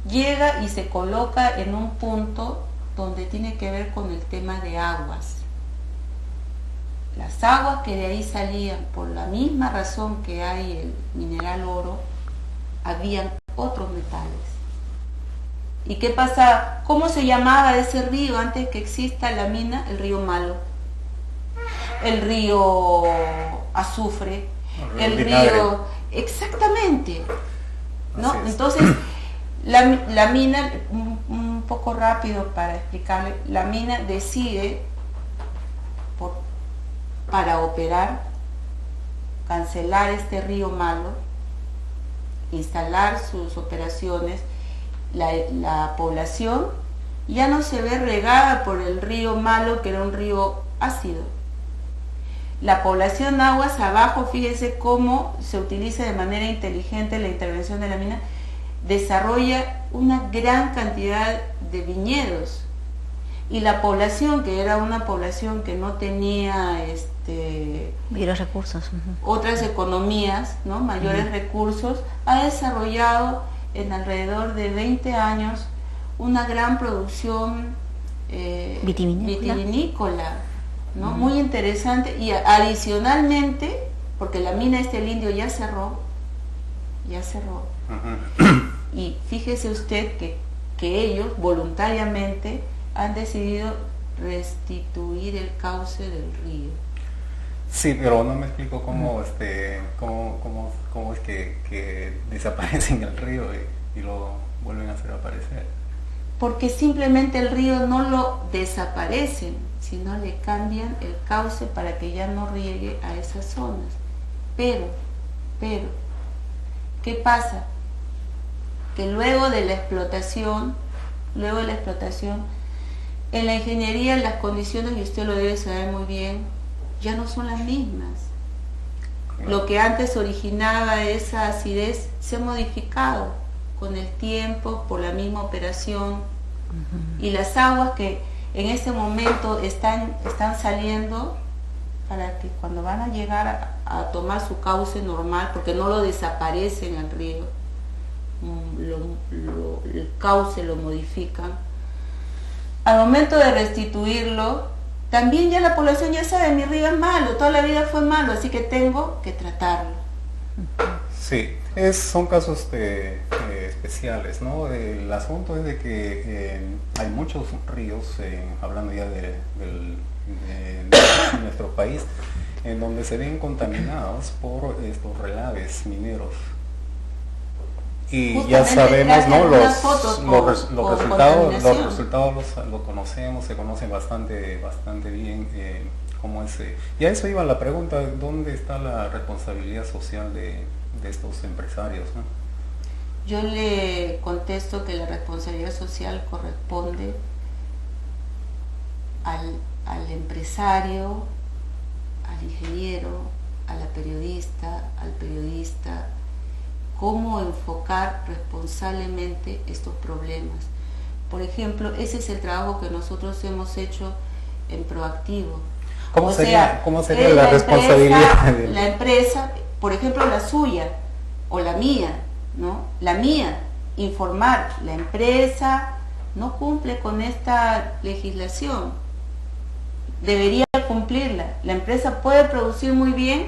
Speaker 3: llega y se coloca en un punto donde tiene que ver con el tema de aguas. las aguas que de ahí salían, por la misma razón que hay el mineral oro, habían otros metales. ¿Y qué pasa? ¿Cómo se llamaba ese río antes que exista la mina? El río Malo, el río Azufre, el río... Exactamente, ¿no? Entonces, la mina, un poco rápido para explicarle, la mina decide, para operar, cancelar este río Malo, instalar sus operaciones. La población ya no se ve regada por el río Malo, que era un río ácido. La población aguas abajo, fíjese cómo se utiliza de manera inteligente la intervención de la mina, desarrolla una gran cantidad de viñedos. Y la población, que era una población que no tenía
Speaker 1: los recursos,
Speaker 3: otras economías, ¿no? Mayores recursos, ha desarrollado en alrededor de 20 años una gran producción vitivinícola, ¿no? Muy interesante. Y adicionalmente, porque la mina del Indio ya cerró, y fíjese usted que ellos voluntariamente han decidido restituir el cauce del río.
Speaker 2: Sí, pero no me explico cómo, cómo es que desaparecen el río y lo vuelven a hacer aparecer.
Speaker 3: Porque simplemente el río no lo desaparecen, sino le cambian el cauce para que ya no riegue a esas zonas. Pero, ¿qué pasa? Que luego de la explotación, en la ingeniería las condiciones, y usted lo debe saber muy bien, ya no son las mismas. Lo que antes originaba esa acidez se ha modificado con el tiempo, por la misma operación. Y las aguas que en este momento están saliendo, para que cuando van a llegar a tomar su cauce normal, porque no lo desaparecen al río, el cauce lo modifican, al momento de restituirlo, también ya la población ya sabe, mi río es malo, toda la vida fue malo, así que tengo que tratarlo.
Speaker 2: Sí, son casos especiales, ¿no? El asunto es de que hay muchos ríos, hablando ya de nuestro país, en donde se ven contaminados por estos relaves mineros. Y justamente ya sabemos, ¿no? Los resultados los conocemos, se conocen bastante bien cómo es. Y a eso iba la pregunta, ¿dónde está la responsabilidad social de estos empresarios, ¿no?
Speaker 3: Yo le contesto que la responsabilidad social corresponde al empresario, al ingeniero, a la periodista, al periodista, cómo enfocar responsablemente estos problemas. Por ejemplo, ese es el trabajo que nosotros hemos hecho en Proactivo.
Speaker 2: ¿Cómo sería la responsabilidad?
Speaker 3: La empresa, por ejemplo, la suya o la mía, ¿no? La mía, informar, la empresa no cumple con esta legislación, debería cumplirla. La empresa puede producir muy bien,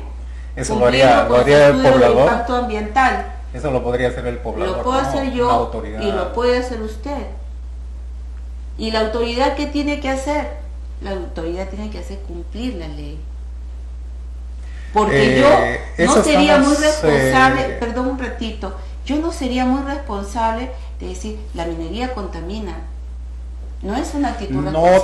Speaker 2: eso lo haría el poblador.
Speaker 3: Impacto ambiental.
Speaker 2: Eso lo podría hacer el poblador.
Speaker 3: Lo puedo hacer yo y lo puede hacer usted. ¿Y la autoridad qué tiene que hacer? La autoridad tiene que hacer cumplir la ley. Porque yo no sería muy responsable, perdón un ratito, yo no sería muy responsable de decir la minería contamina. No es una actitud responsable.
Speaker 2: No,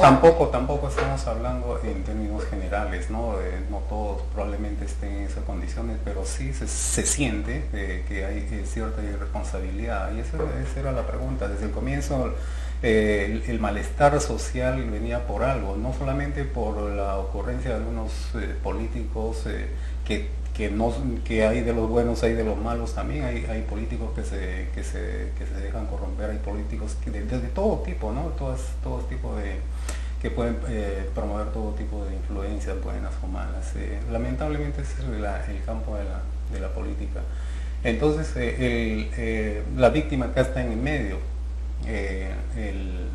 Speaker 2: tampoco estamos hablando en términos generales, ¿no? No todos probablemente estén en esas condiciones, pero sí se siente que hay cierta irresponsabilidad. Y esa era la pregunta. Desde el comienzo el malestar social venía por algo, no solamente por la ocurrencia de algunos políticos que hay de los buenos, hay de los malos también, hay políticos que se dejan corromper, hay políticos de todo tipo, ¿no? Todo tipo que pueden promover todo tipo de influencias, buenas o malas. Lamentablemente ese es el campo de la política. Entonces la víctima acá está en el medio, el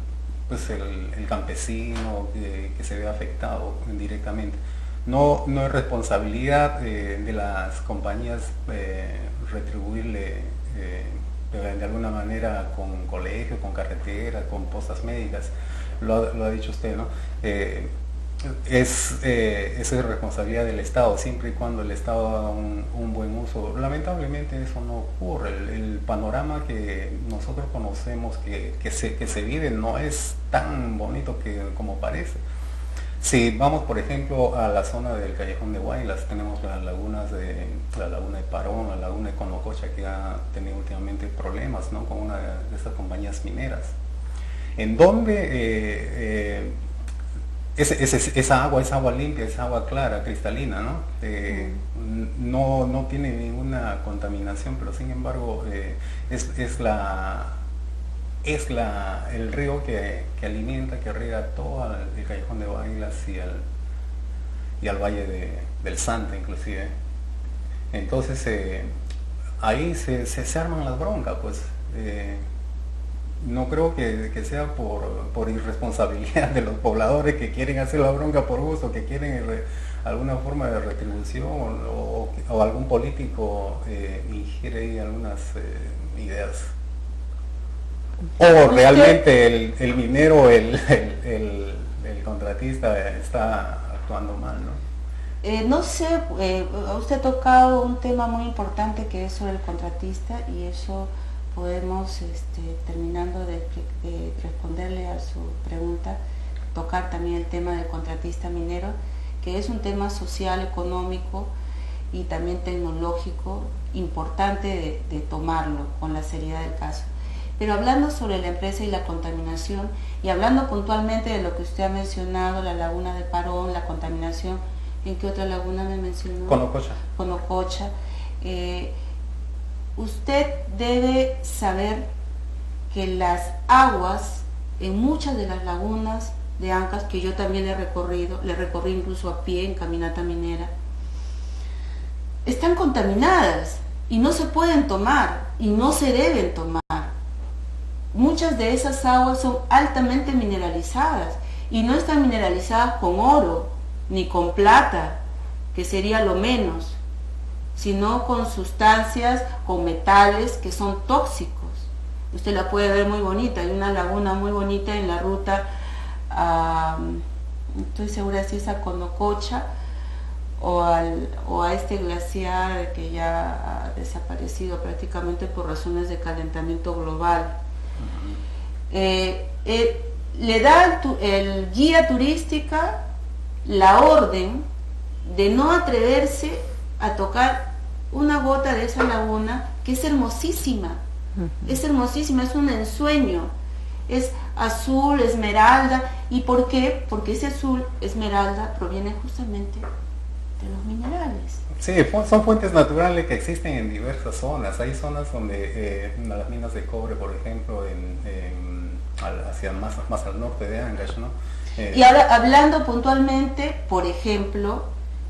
Speaker 2: campesino que se ve afectado indirectamente. no es responsabilidad de las compañías retribuirle de alguna manera con colegios, con carreteras, con postas médicas, lo ha dicho usted, ¿no? Esa es responsabilidad del Estado, siempre y cuando el Estado haga un buen uso. Lamentablemente eso no ocurre. El panorama que nosotros conocemos, que se vive, no es tan bonito como parece. Si vamos, por ejemplo, a la zona del Callejón de Huaylas, tenemos la laguna de Parón, la laguna de Conococha, que ha tenido últimamente problemas, ¿no?, con una de estas compañías mineras, en donde esa agua es agua limpia, es agua clara, cristalina, ¿no? No tiene ninguna contaminación, pero sin embargo es el río que alimenta, que riega todo el Callejón de Huaylas y al Valle del Santa inclusive. Entonces ahí se arman las broncas, pues. No creo que sea por irresponsabilidad de los pobladores que quieren hacer la bronca por gusto, que quieren alguna forma de retribución, o algún político ingiere ahí algunas ideas. O realmente el minero, el contratista está actuando mal, ¿no?
Speaker 3: No sé, usted ha tocado un tema muy importante que es sobre el contratista, y eso podemos, terminando de responderle a su pregunta, tocar también el tema del contratista minero, que es un tema social, económico y también tecnológico importante de tomarlo con la seriedad del caso. Pero hablando sobre la empresa y la contaminación, y hablando puntualmente de lo que usted ha mencionado, la laguna de Parón, la contaminación, ¿en qué otra laguna me mencionó?
Speaker 2: Conococha.
Speaker 3: Conococha. Usted debe saber que las aguas en muchas de las lagunas de Ancash, que yo también le recorrí incluso a pie en caminata minera, están contaminadas y no se pueden tomar y no se deben tomar. Muchas de esas aguas son altamente mineralizadas, y no están mineralizadas con oro ni con plata, que sería lo menos, sino con sustancias, con metales que son tóxicos. Usted la puede ver muy bonita, hay una laguna muy bonita en la ruta, no estoy segura si es a Conococha o a este glaciar que ya ha desaparecido prácticamente por razones de calentamiento global. Le da el guía turística la orden de no atreverse a tocar una gota de esa laguna, que es hermosísima, es hermosísima, es un ensueño, es azul, esmeralda. ¿Y por qué? Porque ese azul, esmeralda, proviene justamente de los minerales.
Speaker 2: Sí, son fuentes naturales que existen en diversas zonas. Hay zonas donde las minas de cobre, por ejemplo, hacia más al norte de Ancash, ¿no?
Speaker 3: Y ahora, hablando puntualmente, por ejemplo,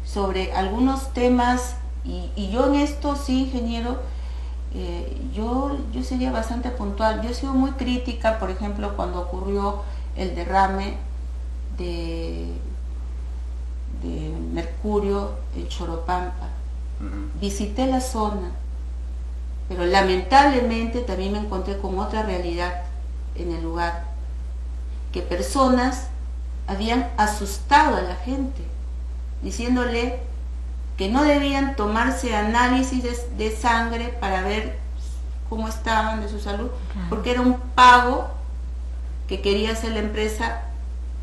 Speaker 3: sobre algunos temas, y yo en esto sí, ingeniero, yo sería bastante puntual. Yo he sido muy crítica, por ejemplo, cuando ocurrió el derrame de mercurio en Choropampa. Visité la zona, pero lamentablemente también me encontré con otra realidad en el lugar, que personas habían asustado a la gente, diciéndole que no debían tomarse análisis de sangre para ver cómo estaban de su salud, porque era un pago que quería hacer la empresa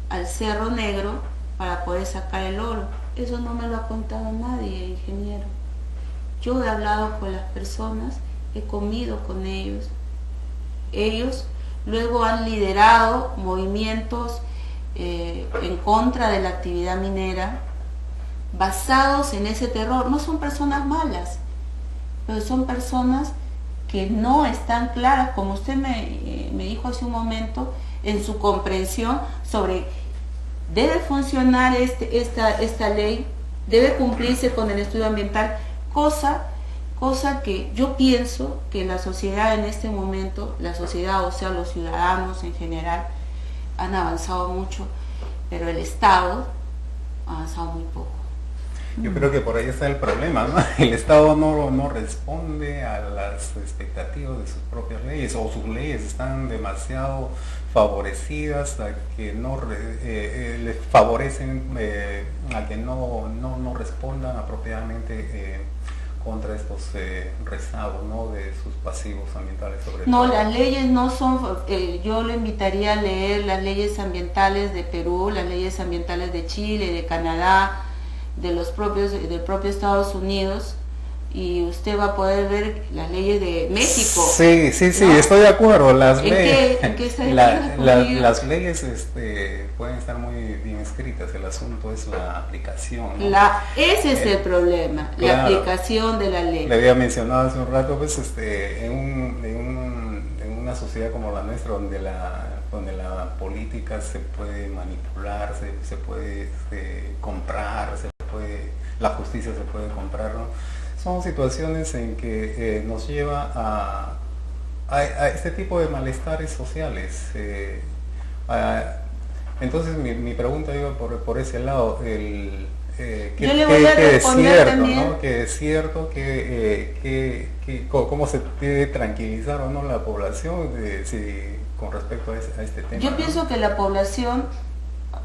Speaker 3: al Cerro Negro para poder sacar el oro. Eso no me lo ha contado nadie, ingeniero. Yo he hablado con las personas, he comido con ellos. Ellos luego han liderado movimientos en contra de la actividad minera, basados en ese terror. No son personas malas, pero son personas que no están claras, como usted me dijo hace un momento, en su comprensión sobre debe funcionar esta ley, debe cumplirse con el estudio ambiental, cosa que yo pienso que la sociedad en este momento, la sociedad, o sea, los ciudadanos en general, han avanzado mucho, pero el Estado ha avanzado muy poco.
Speaker 2: Yo creo que por ahí está el problema, ¿no? El Estado no responde a las expectativas de sus propias leyes, o sus leyes están demasiado favorecidas a que les favorecen a que no respondan apropiadamente contra estos rezagos, ¿no?, de sus pasivos ambientales sobre todo.
Speaker 3: No, las leyes no son, yo lo invitaría a leer las leyes ambientales de Perú, las leyes ambientales de Chile, de Canadá, del propio Estados Unidos, y usted va a poder ver las leyes de México.
Speaker 2: Sí, ¿no? Estoy de acuerdo. Las leyes,
Speaker 3: ¿En qué está
Speaker 2: las leyes pueden estar muy bien escritas, el asunto es la aplicación, ¿no?
Speaker 3: Ese es el problema, claro, la aplicación de la ley.
Speaker 2: Le había mencionado hace un rato, pues, en una sociedad como la nuestra, donde la política se puede manipular, se puede comprar, la justicia se puede comprar, ¿no? Son situaciones en que nos lleva a este tipo de malestares sociales. Entonces mi pregunta iba por ese lado.
Speaker 3: Yo le voy a responder también,
Speaker 2: ¿no? Que es cierto que cómo se debe tranquilizar o no la población con respecto a este tema.
Speaker 3: Yo pienso que la población,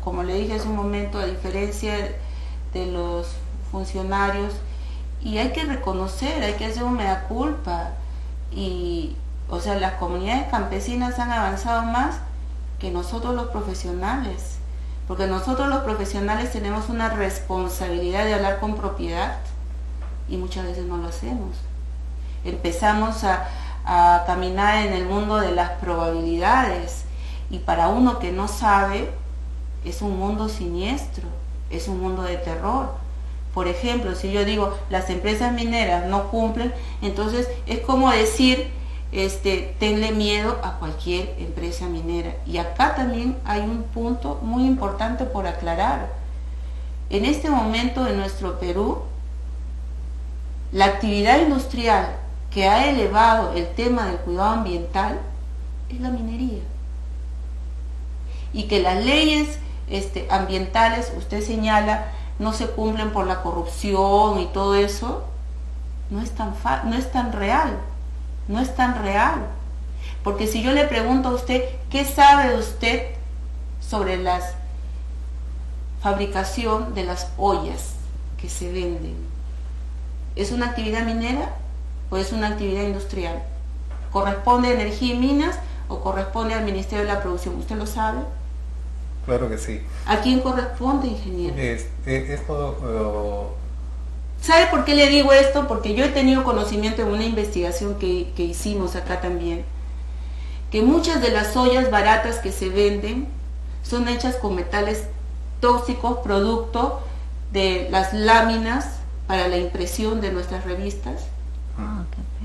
Speaker 3: como le dije hace un momento, a diferencia de los funcionarios, y hay que reconocer, hay que hacer un mea culpa, o sea, las comunidades campesinas han avanzado más que nosotros los profesionales, porque nosotros los profesionales tenemos una responsabilidad de hablar con propiedad y muchas veces no lo hacemos. Empezamos a caminar en el mundo de las probabilidades, y para uno que no sabe es un mundo siniestro, es un mundo de terror. Por ejemplo, si yo digo las empresas mineras no cumplen, entonces es como decir, tenle miedo a cualquier empresa minera. Y acá también hay un punto muy importante por aclarar. En este momento en nuestro Perú, la actividad industrial que ha elevado el tema del cuidado ambiental es la minería. Y que las leyes ambientales, usted señala, no se cumplen por la corrupción y todo eso, no es tan real, porque si yo le pregunto a usted, ¿qué sabe usted sobre la fabricación de las ollas que se venden? ¿Es una actividad minera o es una actividad industrial? ¿Corresponde a Energía y Minas o corresponde al Ministerio de la Producción? ¿Usted lo sabe?
Speaker 2: Claro que sí.
Speaker 3: ¿A quién corresponde, ingeniero?
Speaker 2: Esto
Speaker 3: ¿Sabe por qué le digo esto? Porque yo he tenido conocimiento en una investigación que hicimos acá también, que muchas de las ollas baratas que se venden son hechas con metales tóxicos, producto de las láminas para la impresión de nuestras revistas,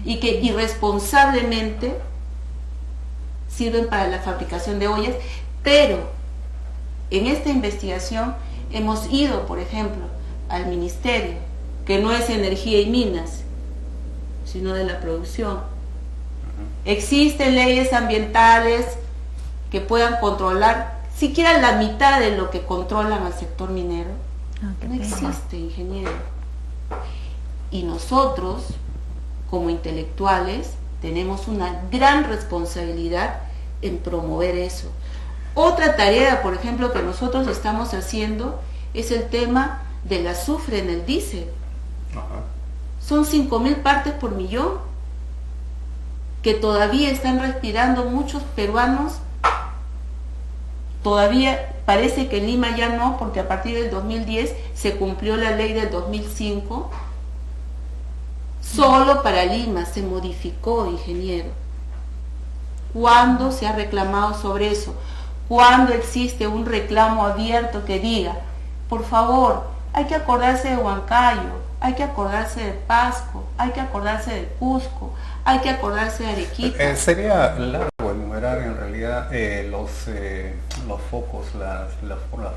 Speaker 3: y que irresponsablemente sirven para la fabricación de ollas. Pero en esta investigación hemos ido, por ejemplo, al ministerio, que no es Energía y Minas, sino de la producción. ¿Existen leyes ambientales que puedan controlar siquiera la mitad de lo que controlan al sector minero? No existe, ingeniero. Y nosotros, como intelectuales, tenemos una gran responsabilidad en promover eso. Otra tarea, por ejemplo, que nosotros estamos haciendo es el tema del azufre en el diésel. Son 5.000 partes por millón que todavía están respirando muchos peruanos. Todavía parece que en Lima ya no, porque a partir del 2010 se cumplió la ley del 2005. Solo para Lima se modificó, ingeniero. ¿Cuándo se ha reclamado sobre eso? ¿Cuándo existe un reclamo abierto que diga, por favor, hay que acordarse de Huancayo, hay que acordarse de Pasco, hay que acordarse de Cusco, hay que acordarse de Arequipa?
Speaker 2: Sería largo enumerar en realidad los focos, las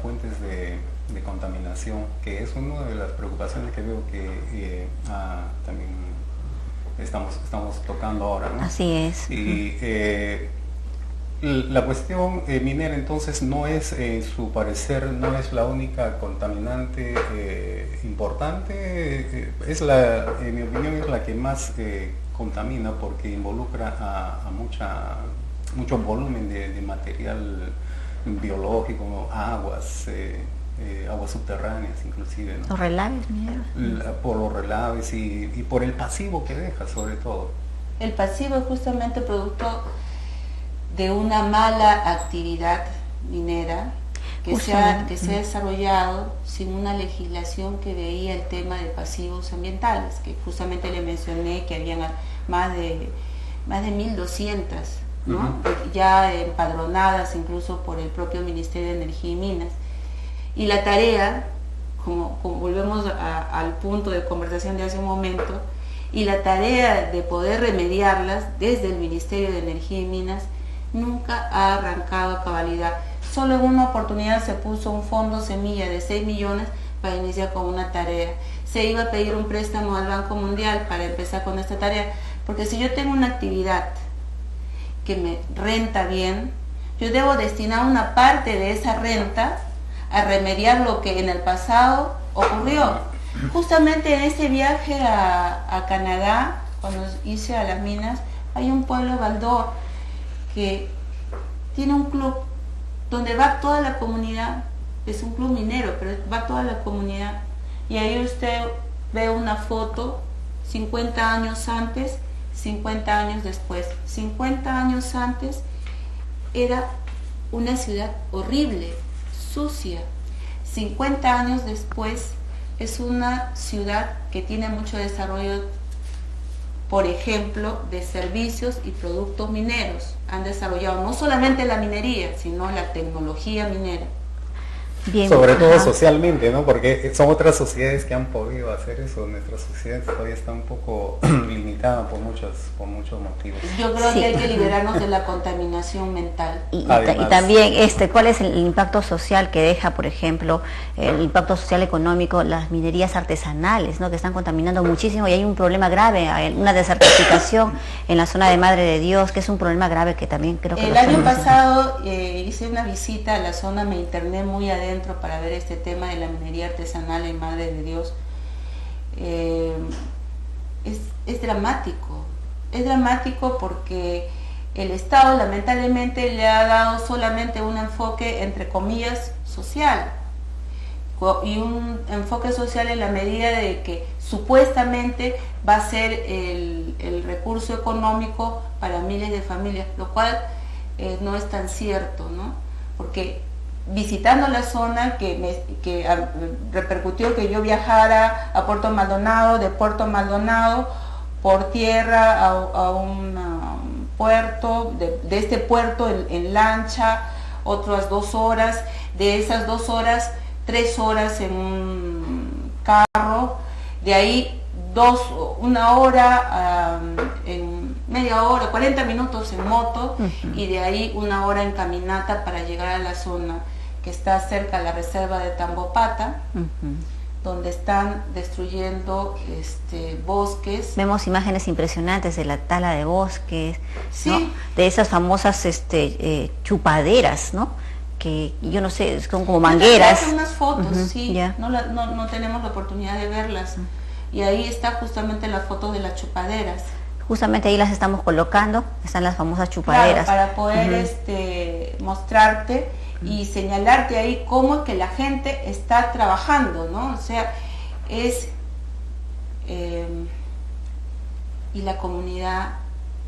Speaker 2: fuentes de contaminación, que es una de las preocupaciones que veo que también estamos tocando ahora, ¿no?
Speaker 1: Así es.
Speaker 2: Y la cuestión minera entonces no es, en su parecer, no es la única contaminante importante, en mi opinión es la que más contamina porque involucra a mucho volumen de material biológico, aguas subterráneas inclusive, ¿no?
Speaker 1: Los relaves mineros.
Speaker 2: Por los relaves y por el pasivo que deja sobre todo.
Speaker 3: El pasivo es justamente producto de una mala actividad minera que se ha desarrollado sin una legislación que veía el tema de pasivos ambientales, que justamente le mencioné que habían más de 1.200, ¿no? Ya empadronadas incluso por el propio Ministerio de Energía y Minas. Y la tarea, como volvemos al punto de conversación de hace un momento, y la tarea de poder remediarlas desde el Ministerio de Energía y Minas nunca ha arrancado a cabalidad. Solo en una oportunidad se puso un fondo semilla de 6 millones para iniciar con una tarea. Se iba a pedir un préstamo al Banco Mundial para empezar con esta tarea, porque si yo tengo una actividad que me renta bien, yo debo destinar una parte de esa renta a remediar lo que en el pasado ocurrió. Justamente en ese viaje a Canadá, cuando hice a las minas, hay un pueblo Val-d'Or que tiene un club donde va toda la comunidad. Es un club minero, pero va toda la comunidad. Y ahí usted ve una foto 50 años antes, 50 años después. 50 años antes era una ciudad horrible, sucia. 50 años después es una ciudad que tiene mucho desarrollo, por ejemplo, de servicios y productos mineros. Han desarrollado no solamente la minería, sino la tecnología minera.
Speaker 1: Bien,
Speaker 2: sobre todo socialmente, ¿no? Porque son otras sociedades que han podido hacer eso. Nuestra sociedad todavía está un poco limitada por muchos motivos.
Speaker 3: Yo creo que hay que liberarnos de la contaminación mental.
Speaker 1: Y también, ¿cuál es el impacto social que deja, por ejemplo, el impacto social económico, las minerías artesanales, ¿no? Que están contaminando muchísimo y hay un problema grave, hay una desertificación en la zona de Madre de Dios, que es un problema grave que también creo que...
Speaker 3: El año pasado hice una visita a la zona, me interné muy adentro para ver este tema de la minería artesanal en Madre de Dios. Es dramático porque el Estado lamentablemente le ha dado solamente un enfoque, entre comillas, social, y un enfoque social en la medida de que supuestamente va a ser el recurso económico para miles de familias, lo cual no es tan cierto, ¿no? Porque visitando la zona que repercutió que yo viajara a Puerto Maldonado, de Puerto Maldonado por tierra a un puerto, de este puerto en lancha, otras 2 horas, de esas 2 horas, 3 horas en un carro, de ahí 1 hora, en media hora, 40 minutos en moto, y de ahí 1 hora en caminata para llegar a la zona que está cerca de la reserva de Tambopata, donde están destruyendo bosques.
Speaker 1: Vemos imágenes impresionantes de la tala de bosques,
Speaker 3: sí,
Speaker 1: ¿no? De esas famosas chupaderas, ¿no? Que yo no sé, son como mangueras.
Speaker 3: Hay unas fotos, sí, yeah. No tenemos la oportunidad de verlas. Y ahí está justamente la foto de las chupaderas.
Speaker 1: Justamente ahí las estamos colocando, están las famosas chupaderas.
Speaker 3: Claro, para poder mostrarte y señalarte ahí cómo es que la gente está trabajando, ¿no? O sea, y la comunidad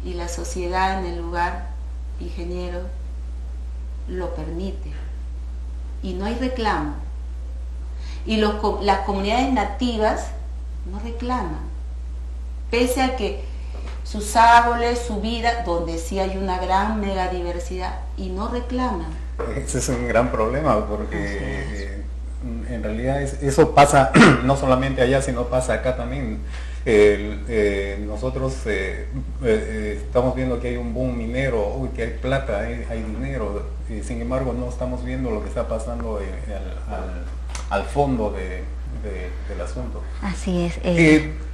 Speaker 3: y la sociedad en el lugar, ingeniero, lo permite. Y no hay reclamo. Y las comunidades nativas no reclaman. Pese a que sus árboles, su vida, donde sí hay una gran megadiversidad, y no reclaman.
Speaker 2: Ese es un gran problema porque en realidad eso pasa no solamente allá, sino pasa acá también. Nosotros estamos viendo que hay un boom minero, que hay plata, hay dinero, sin embargo no estamos viendo lo que está pasando al fondo del asunto.
Speaker 1: Así es.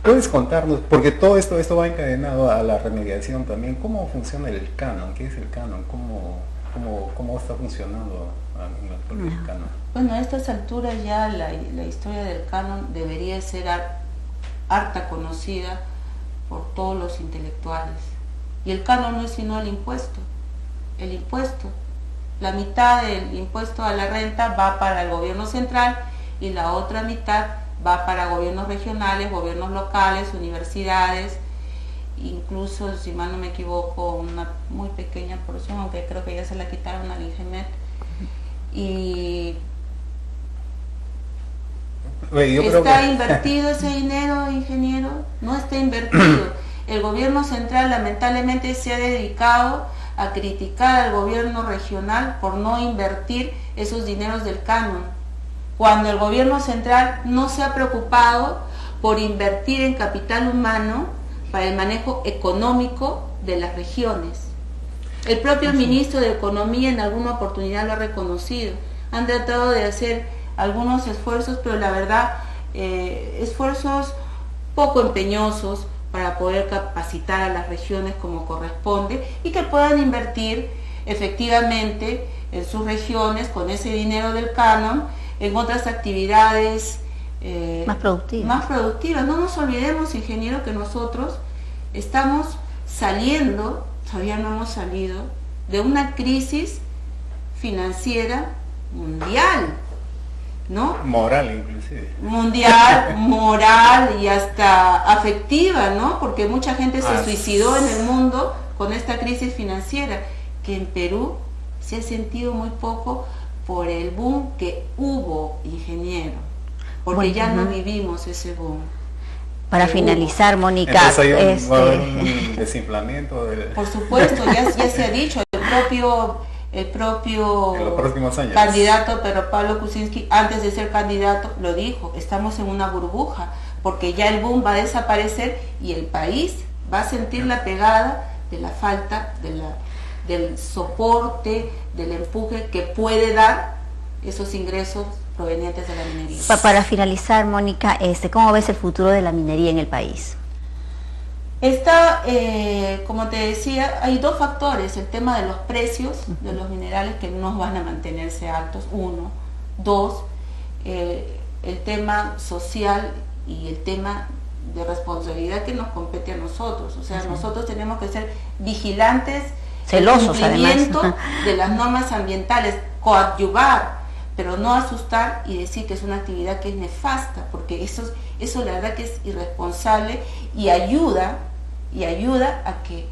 Speaker 2: ¿Puedes contarnos, porque todo esto va encadenado a la remediación también, cómo funciona el canon? ¿Qué es el canon? ¿Cómo está funcionando en la actualidad el canon?
Speaker 3: Bueno, a estas alturas ya la historia del canon debería ser harta conocida por todos los intelectuales. Y el canon no es sino el impuesto. El impuesto. La mitad del impuesto a la renta va para el gobierno central y la otra mitad va para gobiernos regionales, gobiernos locales, universidades, incluso, si mal no me equivoco, una muy pequeña porción, aunque creo que ya se la quitaron al INGEMET. Y ¿está invertido ese dinero, ingeniero? No está invertido. El gobierno central lamentablemente se ha dedicado a criticar al gobierno regional por no invertir esos dineros del canon, cuando el gobierno central no se ha preocupado por invertir en capital humano para el manejo económico de las regiones. El propio ministro de Economía en alguna oportunidad lo ha reconocido. Han tratado de hacer algunos esfuerzos, pero la verdad, esfuerzos poco empeñosos para poder capacitar a las regiones como corresponde y que puedan invertir efectivamente en sus regiones con ese dinero del canon en otras actividades
Speaker 1: más productivas.
Speaker 3: No nos olvidemos, ingeniero, que nosotros estamos saliendo, todavía no hemos salido, de una crisis financiera mundial, ¿no?
Speaker 2: Moral inclusive.
Speaker 3: Mundial, moral y hasta afectiva, ¿no? Porque mucha gente se suicidó en el mundo con esta crisis financiera, que en Perú se ha sentido muy poco por el boom que hubo, ingeniero, porque ya no vivimos ese boom.
Speaker 1: Para finalizar, Mónica,
Speaker 2: va a haber un desinflamiento
Speaker 3: por supuesto, ya se ha dicho, el propio
Speaker 2: en los próximos años.
Speaker 3: Candidato, pero Pablo Kuczynski, antes de ser candidato, lo dijo: estamos en una burbuja, porque ya el boom va a desaparecer y el país va a sentir la pegada de la falta del soporte, del empuje que puede dar esos ingresos provenientes de la minería.
Speaker 1: Para finalizar, Mónica, ¿cómo ves el futuro de la minería en el país?
Speaker 3: Como te decía, hay dos factores: el tema de los precios de los minerales, que no van a mantenerse altos, uno. Dos, el tema social y el tema de responsabilidad que nos compete a nosotros. O sea, nosotros tenemos que ser vigilantes,
Speaker 1: celosos
Speaker 3: cumplimiento
Speaker 1: además
Speaker 3: de las normas ambientales, coadyuvar, pero no asustar y decir que es una actividad que es nefasta, porque eso la verdad que es irresponsable y ayuda a que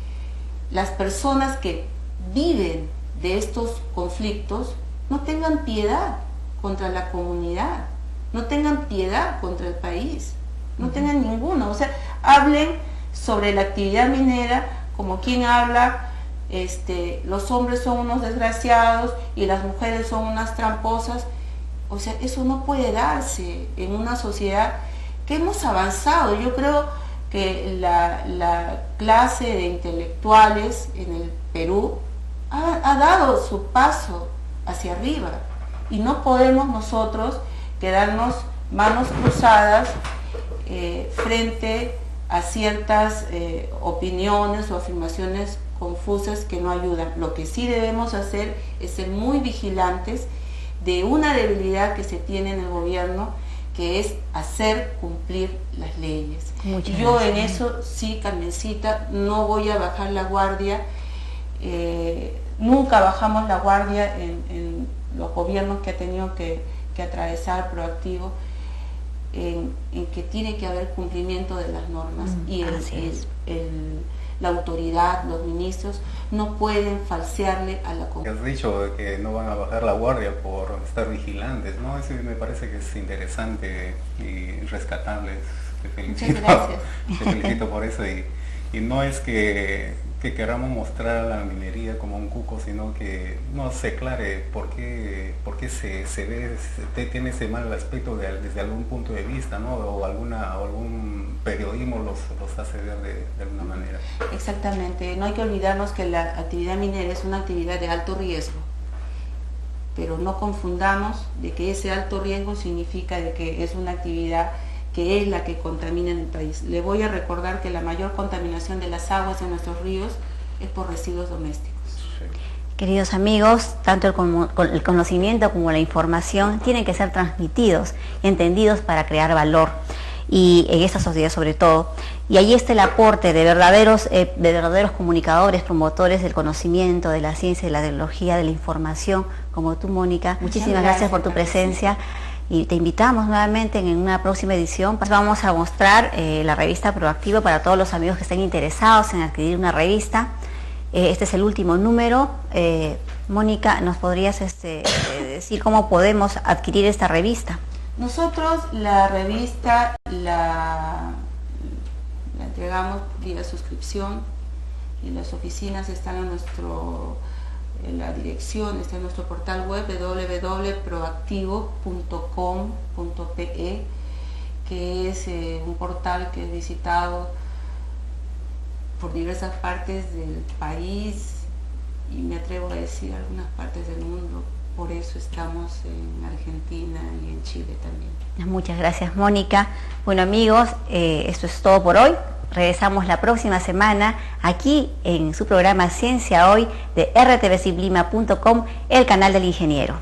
Speaker 3: las personas que viven de estos conflictos no tengan piedad contra la comunidad, no tengan piedad contra el país, no tengan ninguna. O sea, hablen sobre la actividad minera como quien habla: los hombres son unos desgraciados y las mujeres son unas tramposas. O sea, eso no puede darse en una sociedad que hemos avanzado. Yo creo que la clase de intelectuales en el Perú ha dado su paso hacia arriba y no podemos nosotros quedarnos manos cruzadas frente a ciertas opiniones o afirmaciones confusas que no ayudan. Lo que sí debemos hacer es ser muy vigilantes de una debilidad que se tiene en el gobierno, que es hacer cumplir las leyes. Yo en eso sí, Carmencita, no voy a bajar la guardia. Nunca bajamos la guardia en los gobiernos que ha tenido que atravesar Proactivo, en que tiene que haber cumplimiento de las normas y la autoridad, los ministros, no pueden falsearle a la comunidad.
Speaker 2: Has dicho que no van a bajar la guardia por estar vigilantes, ¿no? Eso me parece que es interesante y rescatable. Te felicito.
Speaker 3: Muchas gracias.
Speaker 2: Te felicito por eso y no es que queramos mostrar a la minería como un cuco, sino que no se aclare por qué se ve, tiene ese mal aspecto desde algún punto de vista, ¿no? O algún periodismo los hace ver de alguna manera.
Speaker 3: Exactamente, no hay que olvidarnos que la actividad minera es una actividad de alto riesgo, pero no confundamos de que ese alto riesgo significa de que es una actividad que es la que contamina en el país. Le voy a recordar que la mayor contaminación de las aguas de nuestros ríos es por residuos domésticos.
Speaker 2: Sí.
Speaker 1: Queridos amigos, tanto el conocimiento como la información tienen que ser transmitidos y entendidos para crear valor, y en esta sociedad sobre todo. Y ahí está el aporte de verdaderos comunicadores, promotores del conocimiento, de la ciencia, de la tecnología, de la información, como tú, Mónica. Muchísimas gracias por tu presencia. Y te invitamos nuevamente en una próxima edición. Vamos a mostrar la revista Proactivo para todos los amigos que estén interesados en adquirir una revista. Este es el último número. Mónica, ¿nos podrías decir cómo podemos adquirir esta revista?
Speaker 3: Nosotros la revista la entregamos vía suscripción, y las oficinas están en la dirección, está en nuestro portal web www.proactivo.com.pe, que es un portal que he visitado por diversas partes del país, y me atrevo a decir algunas partes del mundo. Por eso estamos en Argentina y en Chile también.
Speaker 1: Muchas gracias, Mónica. Bueno, amigos, esto es todo por hoy. Regresamos la próxima semana aquí en su programa Ciencia Hoy de rtvsublima.com, el canal del ingeniero.